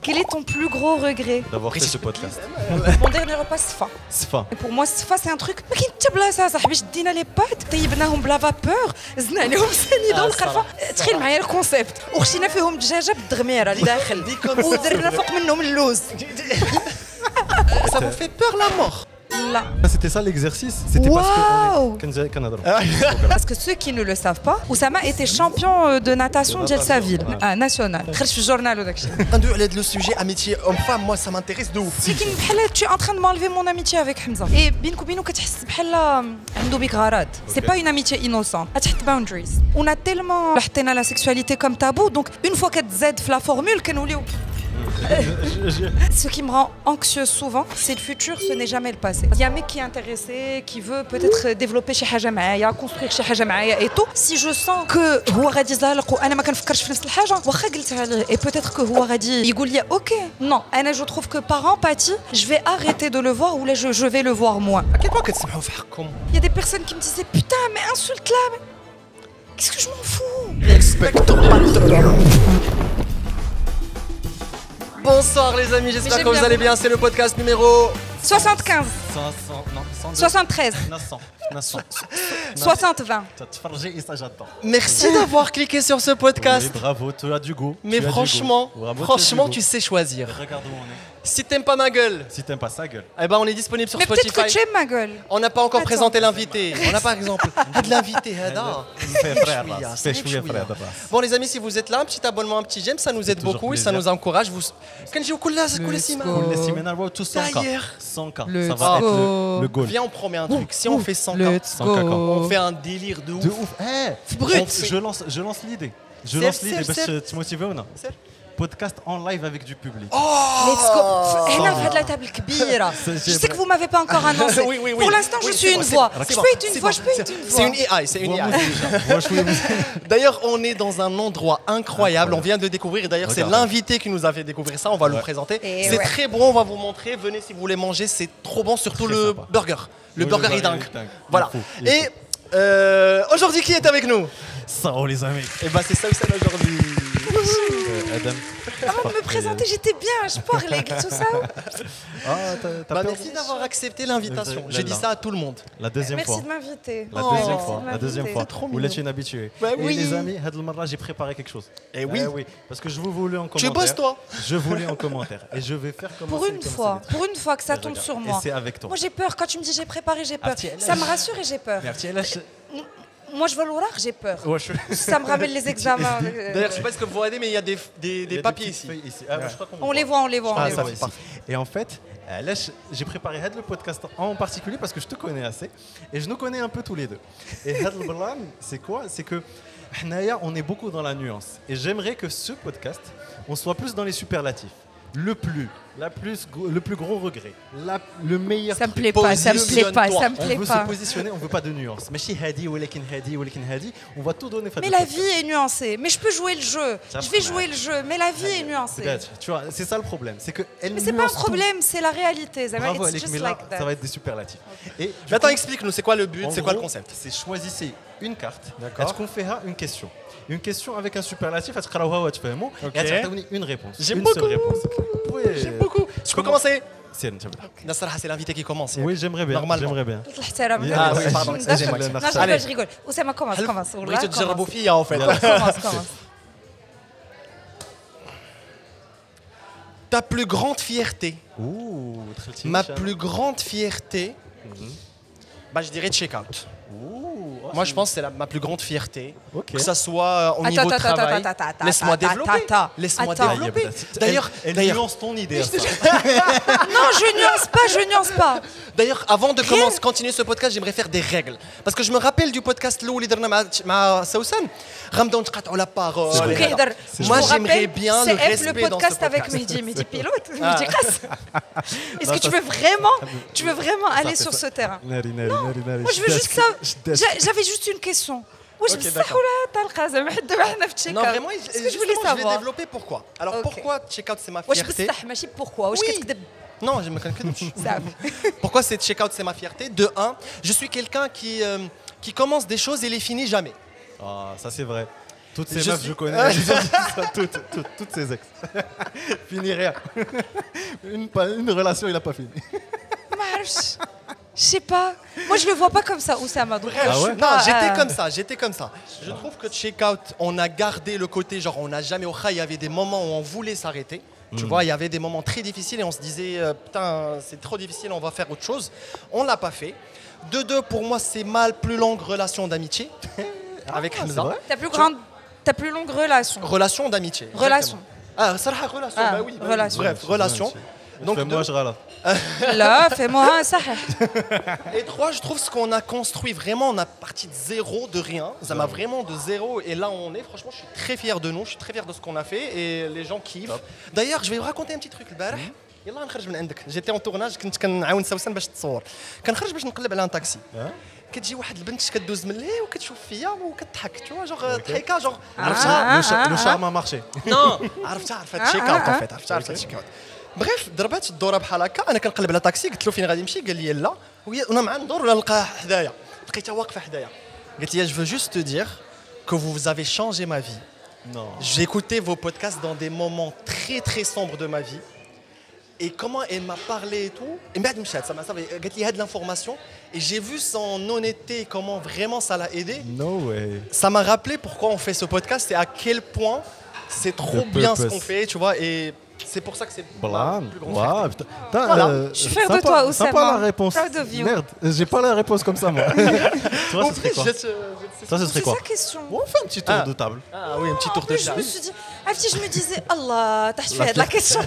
Quel est ton plus gros regret? D'avoir fait ce podcast. Mon dernier repas, Sfa. Sfa. Et pour moi, Sfa, c'est un truc. ما كاين حتى بلاصه صاحبي شدينا لي بات طيبناهم بلا فابور زدنا عليهم سنيده والخلفه تخيل معايا الكونسيبت وخشينا فيهم دجاجه بالدغميره اللي داخل ودرنا فوق منهم اللوز. Ça vous fait peur la mort? Là. C'était ça l'exercice. C'était parce que Parce que ceux qui ne le savent pas, Oussama était champion de natation ديال sa ville, national. خرج في الجورنال وداك الشيء. Le sujet amitié homme-femme, moi ça m'intéresse de ouf. لكن بحال tu es en train de m'enlever mon amitié avec Hamza. Et بينك وبينه كتحس بحال عنده بيك غرض. C'est pas une amitié innocente. تحت boundaries. On a tellement حطينا la sexualité comme tabou, donc une fois كتزاد في la formule كنوليو. Ce qui me rend anxieuse souvent, c'est le futur, ce n'est jamais le passé. Il y a un mec qui est intéressé, qui veut peut-être développer شي حاجة معايا, construire شي حاجة معايا et tout. Si je sens que هو غادي يزالق وأنا ما كنفكرش في نفس الحاجة, واخا قلتها ليه et peut-être que هو غادي يقول لي OK. Non, أنا je trouve que par empathie, je vais arrêter de le voir ou là je vais le voir moins. À quel point كتسمحوا في حقكم؟ Il y a des personnes qui me disaient putain mais insulte-la. Mais... Qu'est-ce que je m'en fous? Respecte ton patron. Bonsoir les amis, j'espère que vous allez bien, c'est le podcast numéro 75 73 60-20. Merci d'avoir cliqué sur ce podcast. Oui, bravo, tu as du goût. Mais franchement, tu sais choisir. Regarde où on est. Si t'aimes pas ma gueule, Si t'aimes pas sa gueule. eh ben on est disponible sur Mais peut-être Spotify. que tu aimes ma gueule. On n'a pas encore Attends. présenté l'invité. On a par exemple de l'invité Hada. Fais chouïa, frère. Bon les amis, si vous êtes là, un petit abonnement, un petit j'aime, ça nous aide toujours beaucoup et ça plaisir. nous encourage. Vous Kenji Okula, c'est cool Sima. Pour les séminaires, tous 100K. D'ailleurs. 100K. Let's Ça va être go. le goal. Viens, on promet un truc. Si on fait 100K, Let's 100K, go. on fait un délire de De ouf. ouf. Eh, Brut. je lance l'idée. Je Serre, lance l'idée. serre, باش تموتيفي ونا. Serre. Podcast en live avec du public. Let's go. هنا في هاد لا table كبيرة. Je sais que vous m'avez pas encore annoncé. Oui, oui, oui. Pour l'instant, je Oui, suis c'est une bon, voix. c'est Je bon, peux être une c'est voix, bon, je peux être une voix. C'est une AI, c'est une AI. D'ailleurs, on est dans un endroit incroyable. On vient de découvrir. Et d'ailleurs, c'est Regarde. l'invité qui nous a fait découvrir ça. On va le présenter. Et C'est ouais. très bon. On va vous montrer. Venez si vous voulez manger. C'est trop bon. Surtout Très le sympa. burger. Le Oui, burger le est dingue. burger est dingue. Voilà. Il est fou, il est Et aujourd'hui, qui est avec nous? Ça, oh les amis. Et ben, c'est Saoussen aujourd'hui. Adam. Avant de me présenter, j'étais bien. Je parlais tout ça. Ah, t'as Bah, peur? merci d'avoir accepté l'invitation. Là, J'ai dit là. ça à tout le monde. La deuxième Merci fois. de m'inviter. La Oh, deuxième merci fois, de la deuxième m'inviter. fois. C'est trop Vous mignon. l'êtes inhabitué. Bah Et oui. les amis, هاد المرة, j'ai préparé quelque chose. Eh oui. Oui, parce que je vous voulais en Tu commentaire. bosses toi? Je voulais en commentaire et je vais faire commencer Pour une comme fois, ça. pour une fois que ça Et tombe regarde. sur Et moi. c'est avec toi. Moi j'ai peur. Quand tu me dis j'ai préparé, j'ai peur. tiens, là, Ça me rassure et j'ai peur. Merci. Moi je veux l'orar, j'ai peur. Ouais, Ça me ramène les examens. D'ailleurs, je sais pas ce que vous voyez, mais il y a des papiers ici. Ah, ouais, je crois qu'on On les voit, on les voit, on Ah, les ça voit. fait partie. Et en fait, là, j'ai préparé Had le podcast en particulier parce que je te connais assez et je nous connais un peu tous les deux. Et Had le Blam, c'est quoi? C'est que Hnaya, on est beaucoup dans la nuance. Et j'aimerais que ce podcast, on soit plus dans les superlatifs. Le plus gros regret, le meilleur Ça me truc. plaît pas, ça me plaît pas, ça me On plaît veut se pas. positionner, on veut pas de nuance. Mais si hadi ou lekin hadi, on va tout donner. Mais la vie est nuancée. Mais je peux jouer le jeu. Ça Je vais va. jouer le jeu. Mais la vie est nuancée. Peut-être, tu vois, c'est ça le problème, c'est que elle Mais c'est pas un nuance tout. problème, c'est la réalité. Zama, Bravo it's Alec, just mais là, like that. ça va être des superlatifs. Et du Mais attends, coup, explique-nous, c'est quoi le but, en c'est quoi le gros, concept? C'est choisissez une carte. D'accord. Est-ce qu'on fera une question? Une question avec un superlatif, est-ce que Ok. et tu as une réponse. J'aime Une seule beaucoup. réponse. Oui. J'aime beaucoup. Je peux commencer? C'est une table. Nasser, c'est l'invité qui commence. Oui, j'aimerais bien. Normalement. J'aimerais bien. Tout الاحترام. Ah oui, pardon, Non, excusez-moi. je Allez. rigole, je rigole. Oussama, commence. بغيتو تجربوا فيا en fait. Commence. Ta plus grande fierté. Ouh, très Ma plus grande fierté, bah, je dirais check-out. Moi, je pense que c'est ma plus grande fierté. Ok. Que ça soit au niveau de travail. Laisse-moi développer. Laisse-moi développer. D'ailleurs, elle nuance ton idée. à ça. Non, je nuance pas. D'ailleurs, avant de continuer ce podcast, j'aimerais faire des règles. Parce que je me rappelle du podcast اللي درنا مع سوسن. غنبداو نتقاطعوا la parole. شكون كيهضر؟ Moi, j'aimerais bien le CF, respect le dans ce podcast avec podcast. Mehdi Pilote, Mehdi Kras. Est-ce que tu veux vraiment aller sur ce terrain? Moi, je veux juste ça. J'avais juste une question. واش بصح ولا طلقه زعما حد دابا حنا في تشيك Non, اوت؟ vraiment, Est-ce que je voulais justement, je vais savoir. développer pourquoi. Alors, Ok. pourquoi check-out, c'est ma واش fierté? بصح ماشي pourquoi واش Oui. كتكذب Non, je me connais. صافي. Pourquoi c'est check-out, c'est ma fierté? De un, je suis quelqu'un qui commence des choses et les finit jamais. Ah, ça c'est vrai. Toutes ces meufs, je connais, elles ont dit ça, toutes ces ex. Fini rien. Une relation, il a pas fini. Je sais pas. Moi, je le vois pas comme ça, Oussama. Donc, Ah ouais? Non, j'étais comme ça. Je trouve que Checkout, on a gardé le côté, genre, on n'a jamais, il y avait des moments où on voulait s'arrêter. Tu vois, il y avait des moments très difficiles et on se disait, putain, c'est trop difficile, on va faire autre chose. On l'a pas fait. De deux, pour moi, c'est mal plus longue relation d'amitié avec Hamza. Ta plus longue relation. Relation d'amitié. Relation. Ah, ça relation, Ah, bah oui. relation. Bref, relation. Donc, moi, je râle. Là, fais-moi un sahih. Et trois, je trouve ce qu'on a construit vraiment, on a parti de zéro, de rien. Ça m'a vraiment de zéro. Et là, on est, franchement, je suis très fier de nous, je suis très fier de ce qu'on a fait et les gens kiffent. D'ailleurs, je vais vous raconter un petit truc. البارح يلا نخرج من عندك. J'étais en tournage, كنت كنعاون سوسن باش تصور. كنخرج باش نقلب على ان تاكسي. كتجي واحد البنت كدوز من لي وكتشوف فيا وكتضحك تو جوغ ضحكه جوغ عرفتها Le charme a marché. نو عرفتها عرفت تشيك اوت ان فيت عرفت تشيك اوت بريف ضربات الدوره بحال هكا انا كنقلب على طاكسي قلت له فين غادي نمشي قال لي لا وانا مع ندور ولا نلقاها حدايا لقيتها واقفه حدايا قالت لي je veux juste te dire que vous avez changé ma vie. Non. J'ai écouté vos podcasts dans des moments très très sombres de ma vie. Et comment elle m'a parlé et tout. Et بعد مشات ça قالت لي هاد l'information et j'ai vu son honnêteté comment vraiment ça l'a aidé. No way. Ça m'a rappelé pourquoi on fait ce podcast et à quel point c'est trop bien ce qu'on fait, tu vois, et c'est pour ça que c'est Blam. ma plus grande Wow, fierté. putain. Voilà. Je suis fier de toi, Oussama. Sympa la réponse. Proud of you. Merde, j'ai pas la réponse comme ça, moi. Toi, ce serait quoi? Toi, ce serait C'est quoi? sa question. On fait un petit tour de table. Ah oui, un petit tour En de plus, je me table. suis dit, je me disais, Allah, t'as fait de la question.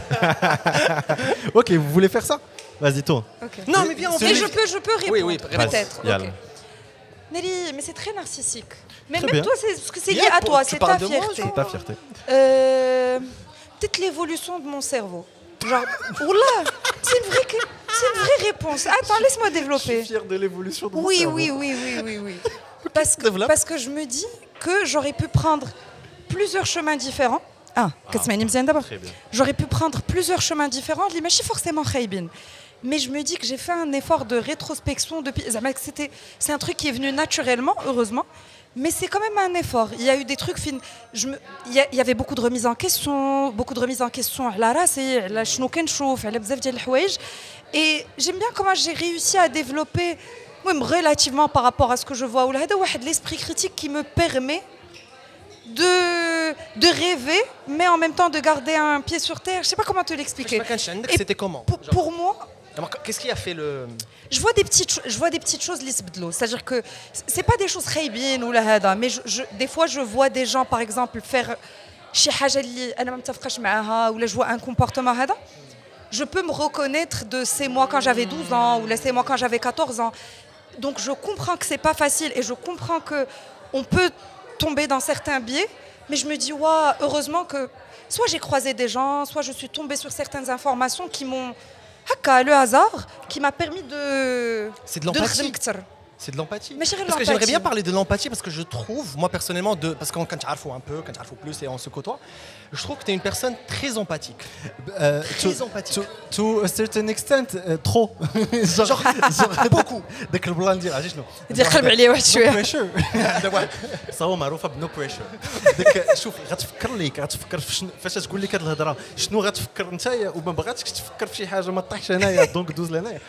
Ok, vous voulez faire ça? Vas-y, tourne. Non, mais bien, on Mais fait. je peux répondre. Oui, oui, peut-être. Yalla. Ok. Nelly, mais c'est très narcissique. Mais Très même bien. toi, c'est parce que c'est Bien, lié à toi, tu c'est parles ta de moi, fierté. C'est ta fierté. Peut-être l'évolution de mon cerveau. Genre, oula, c'est une vraie réponse. Attends, laisse-moi développer. fier de l'évolution de mon Oui, cerveau. oui. Développe. Parce que je me dis que j'aurais pu prendre plusieurs chemins différents. Très bien. J'aurais pu prendre plusieurs chemins différents, les machis forcément khaybin. Mais je me dis que j'ai fait un effort de rétrospection depuis. C'est un truc qui est venu naturellement, heureusement. Mais c'est quand même un effort. Il y a eu des trucs fines. Il y avait beaucoup de remises en question à la race, à la chnoukenshouf, à la bzaf dial l'hwaïj. Et j'aime bien comment j'ai réussi à développer, même relativement par rapport à ce que je vois, ou là, l'esprit critique qui me permet de rêver, mais en même temps de garder un pied sur terre. Je sais pas comment te l'expliquer. C'était comment? Pour moi, qu'est-ce qui a fait le. je vois des petites choses lisbdlo. C'est-à-dire que c'est pas des choses khaybines ou la hada, mais des fois je vois des gens par exemple faire شي حاجه اللي انا ما متفقش معاها ou là je vois un comportement hada. Je peux me reconnaître de c'est moi quand j'avais 12 ans ou là c'est moi quand j'avais 14 ans. Donc je comprends que c'est pas facile et je comprends que on peut tomber dans certains biais, mais je me dis waouh, heureusement que soit j'ai croisé des gens, soit je suis tombée sur certaines informations qui m'ont le hasard qui m'a permis de. C'est de l'empathie. C'est de l'empathie. Parce que j'aimerais bien parler de l'empathie parce que je trouve, moi personnellement, parce que quand tu arrives un peu, quand tu arrives plus et on se côtoie, je trouve que tu es une personne très empathique. Très empathique. To a certain extent, trop. genre beaucoup. داك البلان ديال عرفتي شنو؟ ديال قلب عليه واحد شويه. بريشر. صاو معروفه بنو بريشر. داك شوف غتفكر فاش تقول لك هاد الهضره شنو غتفكر نتايا وما بغاتكش تفكر في شي حاجه ما طيحش هنايا دونك دوز لهنايا.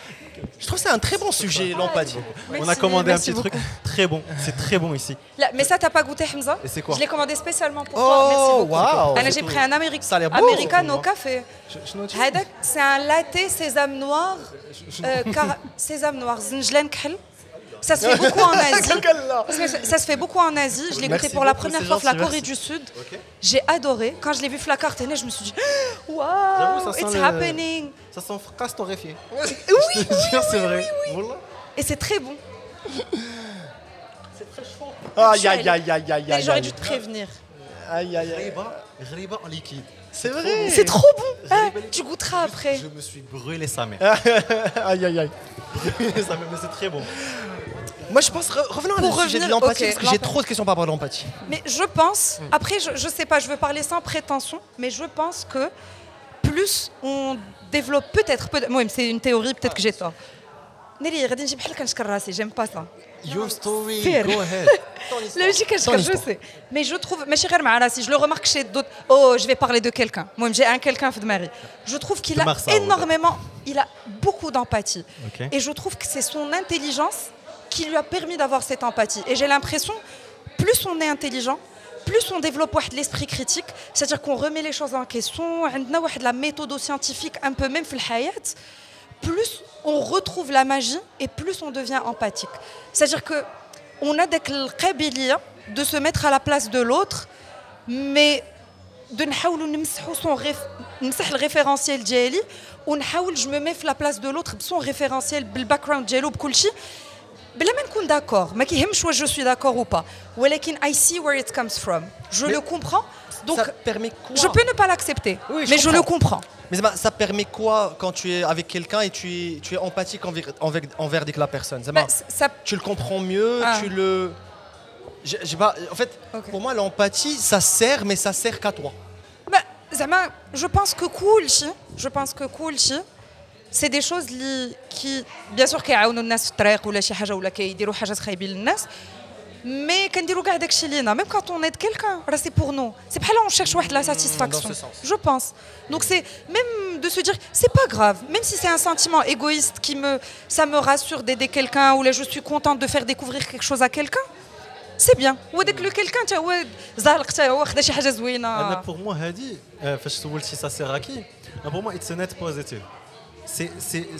Je trouve que c'est un très bon sujet, l'empathie. On a commandé un petit truc très bon. C'est très bon ici. Là, mais ça, t'as pas goûté, Hamza? Et c'est quoi? Je l'ai commandé spécialement pour toi. Merci beaucoup. Wow. J'ai pris un Ça a l'air beau. americano café. C'est un latte sésame noir. Sésame noir. Zinjlan khl. Ça se fait beaucoup en Asie. Ça se fait beaucoup en Asie. Je l'ai goûté pour la première fois dans la Corée du Sud. J'ai adoré. Quand je l'ai vu sur la carte, je me suis dit waouh, it's happening. Ça sent fracasse torréfié. Oui, c'est vrai. Et c'est très bon. C'est très chaud. Aïe, aïe, aïe, aïe, aïe, aïe. J'aurais dû te prévenir. Aïe, aïe, aïe. Ghriba en liquide. C'est vrai. C'est trop bon. Tu goûteras après. Je me suis brûlé sa mère. Aïe, aïe, aïe. Brûlé sa mère, mais c'est très bon. Moi, je pense, revenons à le sujet de l'empathie, parce que j'ai trop de questions par rapport à l'empathie. Mais je pense, après, je sais pas, je veux parler sans prétention, mais je pense que plus on développe, peut-être, moi, c'est une théorie, peut-être que j'ai tort, ناري غادي نجي بحال كنشكر راسي جيم با سا Your story, Fair. go ahead. لا ماشي كنشكر جو سي مي جو تروف ماشي غير مع راسي جو لو ريمارك شي دوت او جو في بارلي دو كيلكان المهم جي ان كيلكان في دماغي جو تروف qu'il a énormément il a beaucoup d'empathie et je trouve que c'est son intelligence qui lui a permis d'avoir cette empathie et j'ai l'impression plus on est intelligent plus on développe l'esprit critique c'est-à-dire qu'on remet les choses en question عندنا واحد la méthode scientifique un peu même في الحياة plus on retrouve la magie et plus on devient empathique. C'est-à-dire que on a داك القابلية de se mettre à la place de l'autre, mais de نحاولوا نمسحوا نمسح الريفيرونسيال ديالي ونحاول je me mets في la place de l'autre بصون ريفيرونسيال بالباكراوند ديالو بكل شيء بلا ما نكون داكور ما كيهمش واش je suis d'accord ou pas ولكن I see where it comes from. Je le comprends. Donc ça permet quoi? Je peux ne pas l'accepter, oui, mais je le comprends. Mais ça permet quoi quand tu es avec quelqu'un et tu es empathique envers la personne? Tu le comprends mieux, tu le... En fait, pour moi, l'empathie, ça sert, mais ça sert qu'à toi. Je pense que كلشي c'est des choses qui bien sûr كيعاونوا الناس في الطريق ولا شي حاجه ولا كيديروا حاجات خايبين للناس mais كنديروا كاع داكشي لينا même quand on aide quelqu'un c'est pour nous c'est بحال on cherche واحد la satisfaction je pense donc c'est même de se dire c'est pas grave même si c'est un sentiment égoïste ça me rassure d'aider quelqu'un ou là je suis contente de faire découvrir quelque chose à quelqu'un c'est bien وداك لو quelqu'un تا هو زالق تا هو خدا شي حاجه زوينه انا pour moi هادي فاش سولتي ça sert à qui pour moi it's a net positive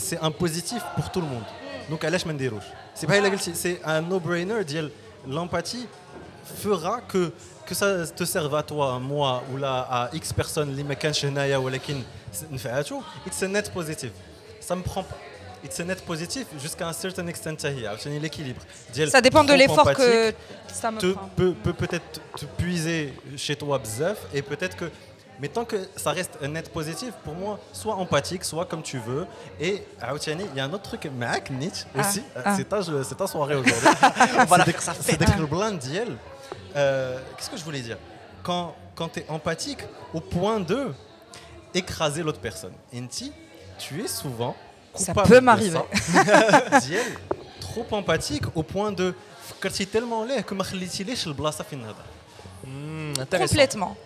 c'est un positif pour tout le monde donc علاش ما نديروش c'est بحال الا قلتي c'est un no brainer ديال l'empathie fera que ça te serve à toi, moi ou là à X personnes اللي ما كانش هنايا ولكن نفعاتو it's a net positive ça me prend it's a net positive jusqu'à un certain extent هي عاوتاني l'équilibre ديال ça dépend de l'effort que ça me prend peut peut-être te puiser chez toi bzaf et peut-être que mais tant que ça reste un net positif, pour moi, sois empathique, sois comme tu veux. Et Aoutiani, il y a un autre truc, Mac, Nietzsche aussi, c'est ta soirée aujourd'hui. C'est d'être le blanc d'Iel. Qu'est-ce que je voulais dire? Quand tu es empathique, au point de écraser l'autre personne. Enti, tu es souvent coupable. Ça peut m'arriver. D'Iel, trop empathique, au point de. Quand tu es tellement laid que tu le blassa fin nada.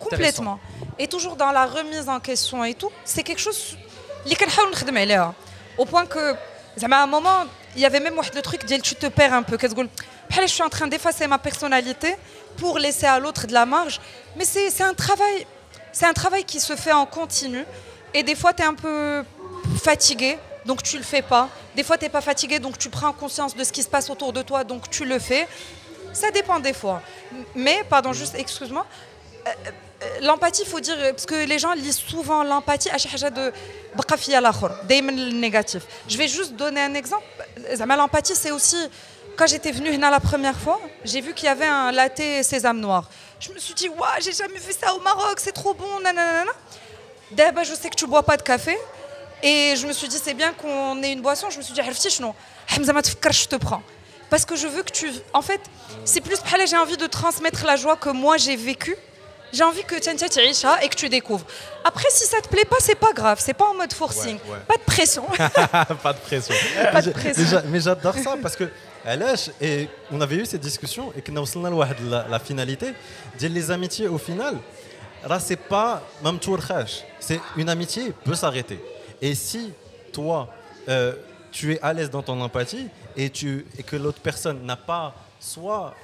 Complètement. Et toujours dans la remise en question et tout, c'est quelque chose اللي كنحاول نخدم عليها au point que زعما à un moment il y avait même le truc ديال tu te perds un peu كتقول بحال je suis en train d'effacer ma personnalité pour laisser à l'autre de la marge mais c'est un travail qui se fait en continu et des fois tu es un peu fatigué donc tu le fais pas des fois tu es pas fatigué donc tu prends conscience de ce qui se passe autour de toi donc tu le fais. Ça dépend des fois. Mais, pardon, juste, excuse-moi, l'empathie, il faut dire, parce que les gens lisent souvent l'empathie à chaque chose de baqafia l'akhor, dayman le négatif. Je vais juste donner un exemple. L'empathie, c'est aussi, quand j'étais venue là la première fois, j'ai vu qu'il y avait un latte sésame noir. Je me suis dit, waouh, j'ai jamais vu ça au Maroc, c'est trop bon, nanana. D'abord, je sais que tu bois pas de café. Et je me suis dit, c'est bien qu'on ait une boisson. Je me suis dit, عرفتي شنو Hamza ma tfkar, je te prends. Parce que je veux que tu... En fait, c'est plus j'ai envie de transmettre la joie que moi j'ai vécue. J'ai envie que tu et que tu découvres. Après, si ça te plaît pas, c'est pas grave. C'est pas en mode forcing. Ouais. Pas de pression. Pas de pression. Mais j'adore ça parce que et on avait eu cette discussion et qu'on a la finalité. Les amitiés, au final, là, c'est pas même tour khash. C'est une amitié peut s'arrêter. Et si toi, tu es à l'aise dans ton empathie et que l'autre personne n'a pas soit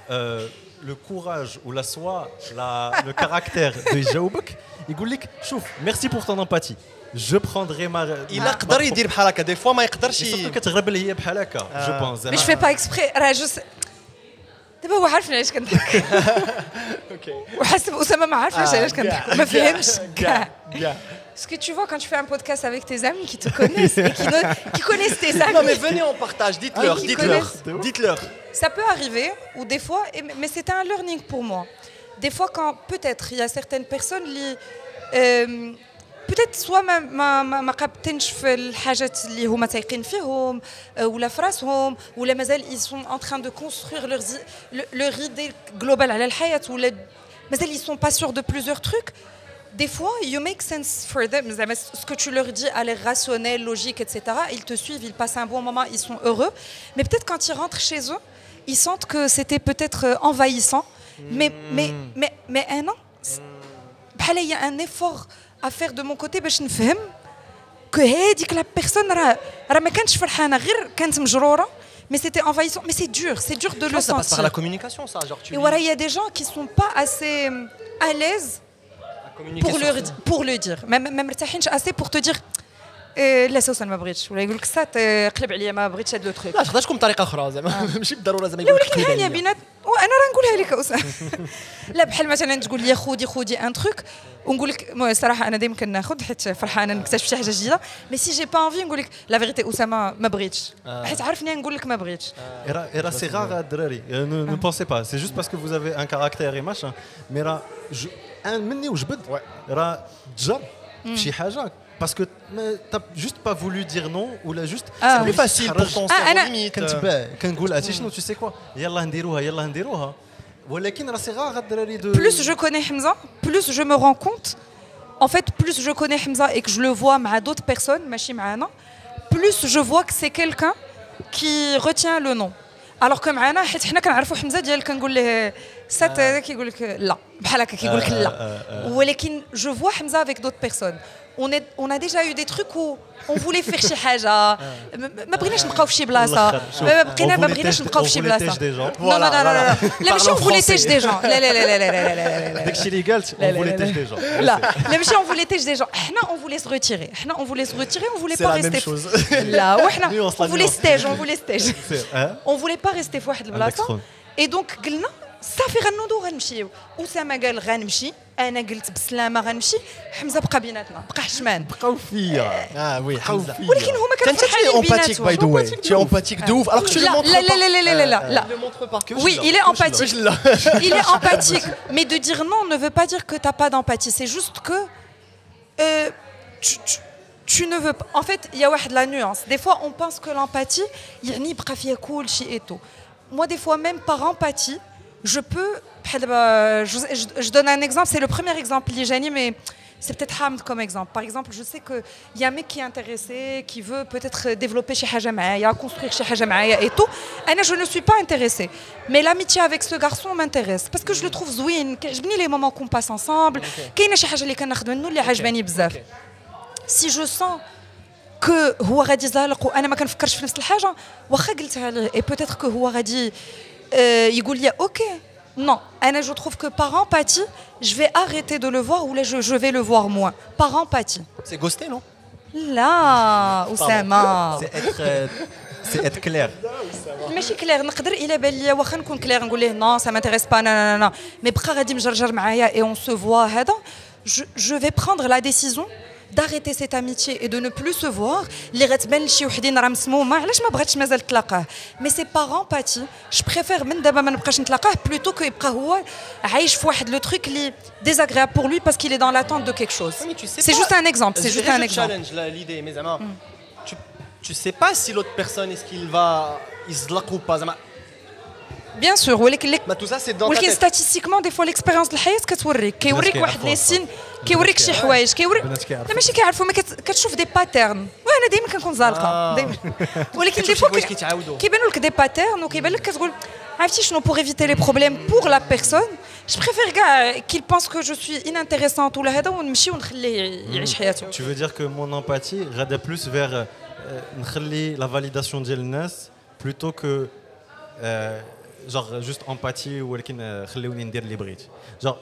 le courage ou le caractère de Jaoubek, il dit chouf, merci pour ton empathie. Je prendrai ma. Il a قدر يدير بحال هكا des fois ما يقدرش. Surtout كتغرب لي هي بحال هكا, je pense. Mais je fais pas exprès. راه جو دابا هو عارف علاش كنضحك. اوكي. وحسب اسامه ما عارف علاش كنضحك. ما فهمش كاع. Parce que tu vois, quand tu fais un podcast avec tes amis qui te connaissent et qui connaissent tes amis. Non mais venez on partage, dites-leur. Ça peut arriver, ou des fois, mais c'était un learning pour moi. Des fois, quand peut-être il y a certaines personnes qui peut-être soit ما قابتنش في الحاجات اللي هما تايقين فيهم ولا في راسهم ولا مازال ils sont en train de construire leur idée globale على الحياة ولا مازال ils sont pas sûrs de plusieurs trucs. des fois, you make sense for them. Ce que tu leur dis a l'air rationnel, logique, etc. Ils te suivent, ils passent un bon moment, ils sont heureux. Mais peut-être quand ils rentrent chez eux, ils sentent que c'était peut-être envahissant. Mais un an, il y a un effort à faire de mon côté باش نفهم que هذيك la personne راه ما كانتش فرحانة غير كانت مجرورة. Mais c'était envahissant. Mais c'est dur de le sentir. Ça passe par la communication, ça. Genre, et voilà, il y a des gens qui sont pas assez à l'aise pour le dire. Même مرتاحينش assez pour te dire لا سوسن ما بغيتش ولا يقول لك سات قلب عليا ما بغيتش هذا لو تروك. لا تقدرش تكون بطريقه اخرى زعما ماشي بالضروره زعما يقول لك ولكن بينات وانا راه نقولها لك اسامه. لا بحال مثلا تقول لي خودي ان تروك ونقول لك الصراحه انا دائما كناخذ حيت فرحانه نكتشف شي حاجه جديده مي سي جي با انفي نقول لك لا فيغيتي اسامه ما بغيتش حيت عارفني نقول لك ما بغيتش. راه سي غار الدراري ne pensez pas c'est juste parce que vous avez un caractère et machin mais راه مني وجبد راه تجر شي حاجه parce que t'as juste pas voulu dire non ou là juste c'est plus facile pour ton cerveau limite كنقول عرفتي شنو tu sais quoi يلا نديروها ولكن راه سي غار الدراري دو plus je connais Hamza plus je me rends compte en fait plus je connais Hamza et que je le vois مع d'autres personnes ماشي معانا plus je vois que c'est quelqu'un qui retient le non alors que معانا حيت حنا كنعرفوا حمزه ديال كنقول ليه سات كيقول لك لا بحال هكا كيقول لك لا ولكن je vois Hamza avec d'autres personnes on a déjà eu des trucs où on voulait faire شي حاجه ما بغيناش نبقاو في شي بلاصه ما بغيناش نبقاو في شي بلاصه لا ماشي on voulait têche des gens لا داكشي اللي قالت on voulait têche des gens لا ماشي on voulait têche des gens حنا on voulait se retirer on voulait pas rester لا وحنا on voulait stage on voulait pas rester في واحد البلاصه et donc قلنا صافي غنوضو غنمشيو اسامه قال غنمشي انا قلت بالسلامه غنمشي حمزه بقى بيناتنا بقى حشمان بقاو فيا وي حمزه ولكن هما كانوا فرحانين بيناتهم باي ذا واي تي امباتيك دو alors que tu le montres pas لا le montre pas que oui il est empathique il est empathique mais de dire non ne veut pas dire que t'as pas d'empathie c'est juste que tu ne veux pas en fait il y a واحد la nuance des fois on pense que l'empathie يعني بقى فيها كل شيء et tout moi des fois même par empathie je peux je donne un exemple c'est le premier exemple Lijani mais c'est peut-être Hamd comme exemple par exemple je sais que il y a un mec qui est intéressé qui veut peut-être développer chez حاجه معايا construire chez حاجه معايا et tout انا je ne suis pas intéressée mais l'amitié avec ce garçon m'intéresse parce que je le trouve زوين كيعجبني les moments qu'on passe ensemble كاينه شي حاجه اللي كناخذ منه اللي عجباني بزاف si je sens que هو غادي زالق وانا ما كنفكرش في نفس الحاجه واخا قلتها ليه et peut-être que هو غادي يقول لي اوكي non انا je trouve que par empathie je vais arrêter de le voir ou là je vais le voir moins par empathie c'est ghoster non لا اسامه c'est être clair ماشي كلير نقدر الا بان ليا واخا نكون كلير نقول ليه non ça m'intéresse pas non mais بقى غادي مجرجر معايا et on se voit هذا je vais prendre la décision d'arrêter cette amitié et de ne plus se voir اللي غتبان لشي وحدين راه مسمومه علاش ما بغاتش مازال تلاقاه mais c'est par empathie je préfère من دابا ما نبقاش نتلاقاه plutôt que يبقى هو عايش في واحد لو تروك اللي désagréable pour lui parce qu'il est dans l'attente de quelque chose c'est juste un exemple c'est juste un exemple challenge l'idée mais زعما tu sais pas si l'autre personne est-ce qu'il va يزلق ou pas زعما bien sûr ولكن tout ça c'est dans ta ولكن tête statistiquement des fois l'expérience de الحياه كيوريك واحد لي سين كيوريك شي حوايج كيوريك لا ماشي كيعرفوا ما كتشوف دي باترن وانا دائما كنكون زالقه دائما ولكن دي فوا كيبانوا لك دي باترن وكيبان لك كتقول عرفتي شنو pour éviter les problèmes pour la personne je préfère كاع qu'il pense que je suis inintéressante ولا هذا ونمشي ونخليه يعيش حياته tu veux dire que mon empathie غادا plus vers نخلي la validation ديال الناس plutôt que genre juste empathie ولكن خليوني ندير اللي بغيت genre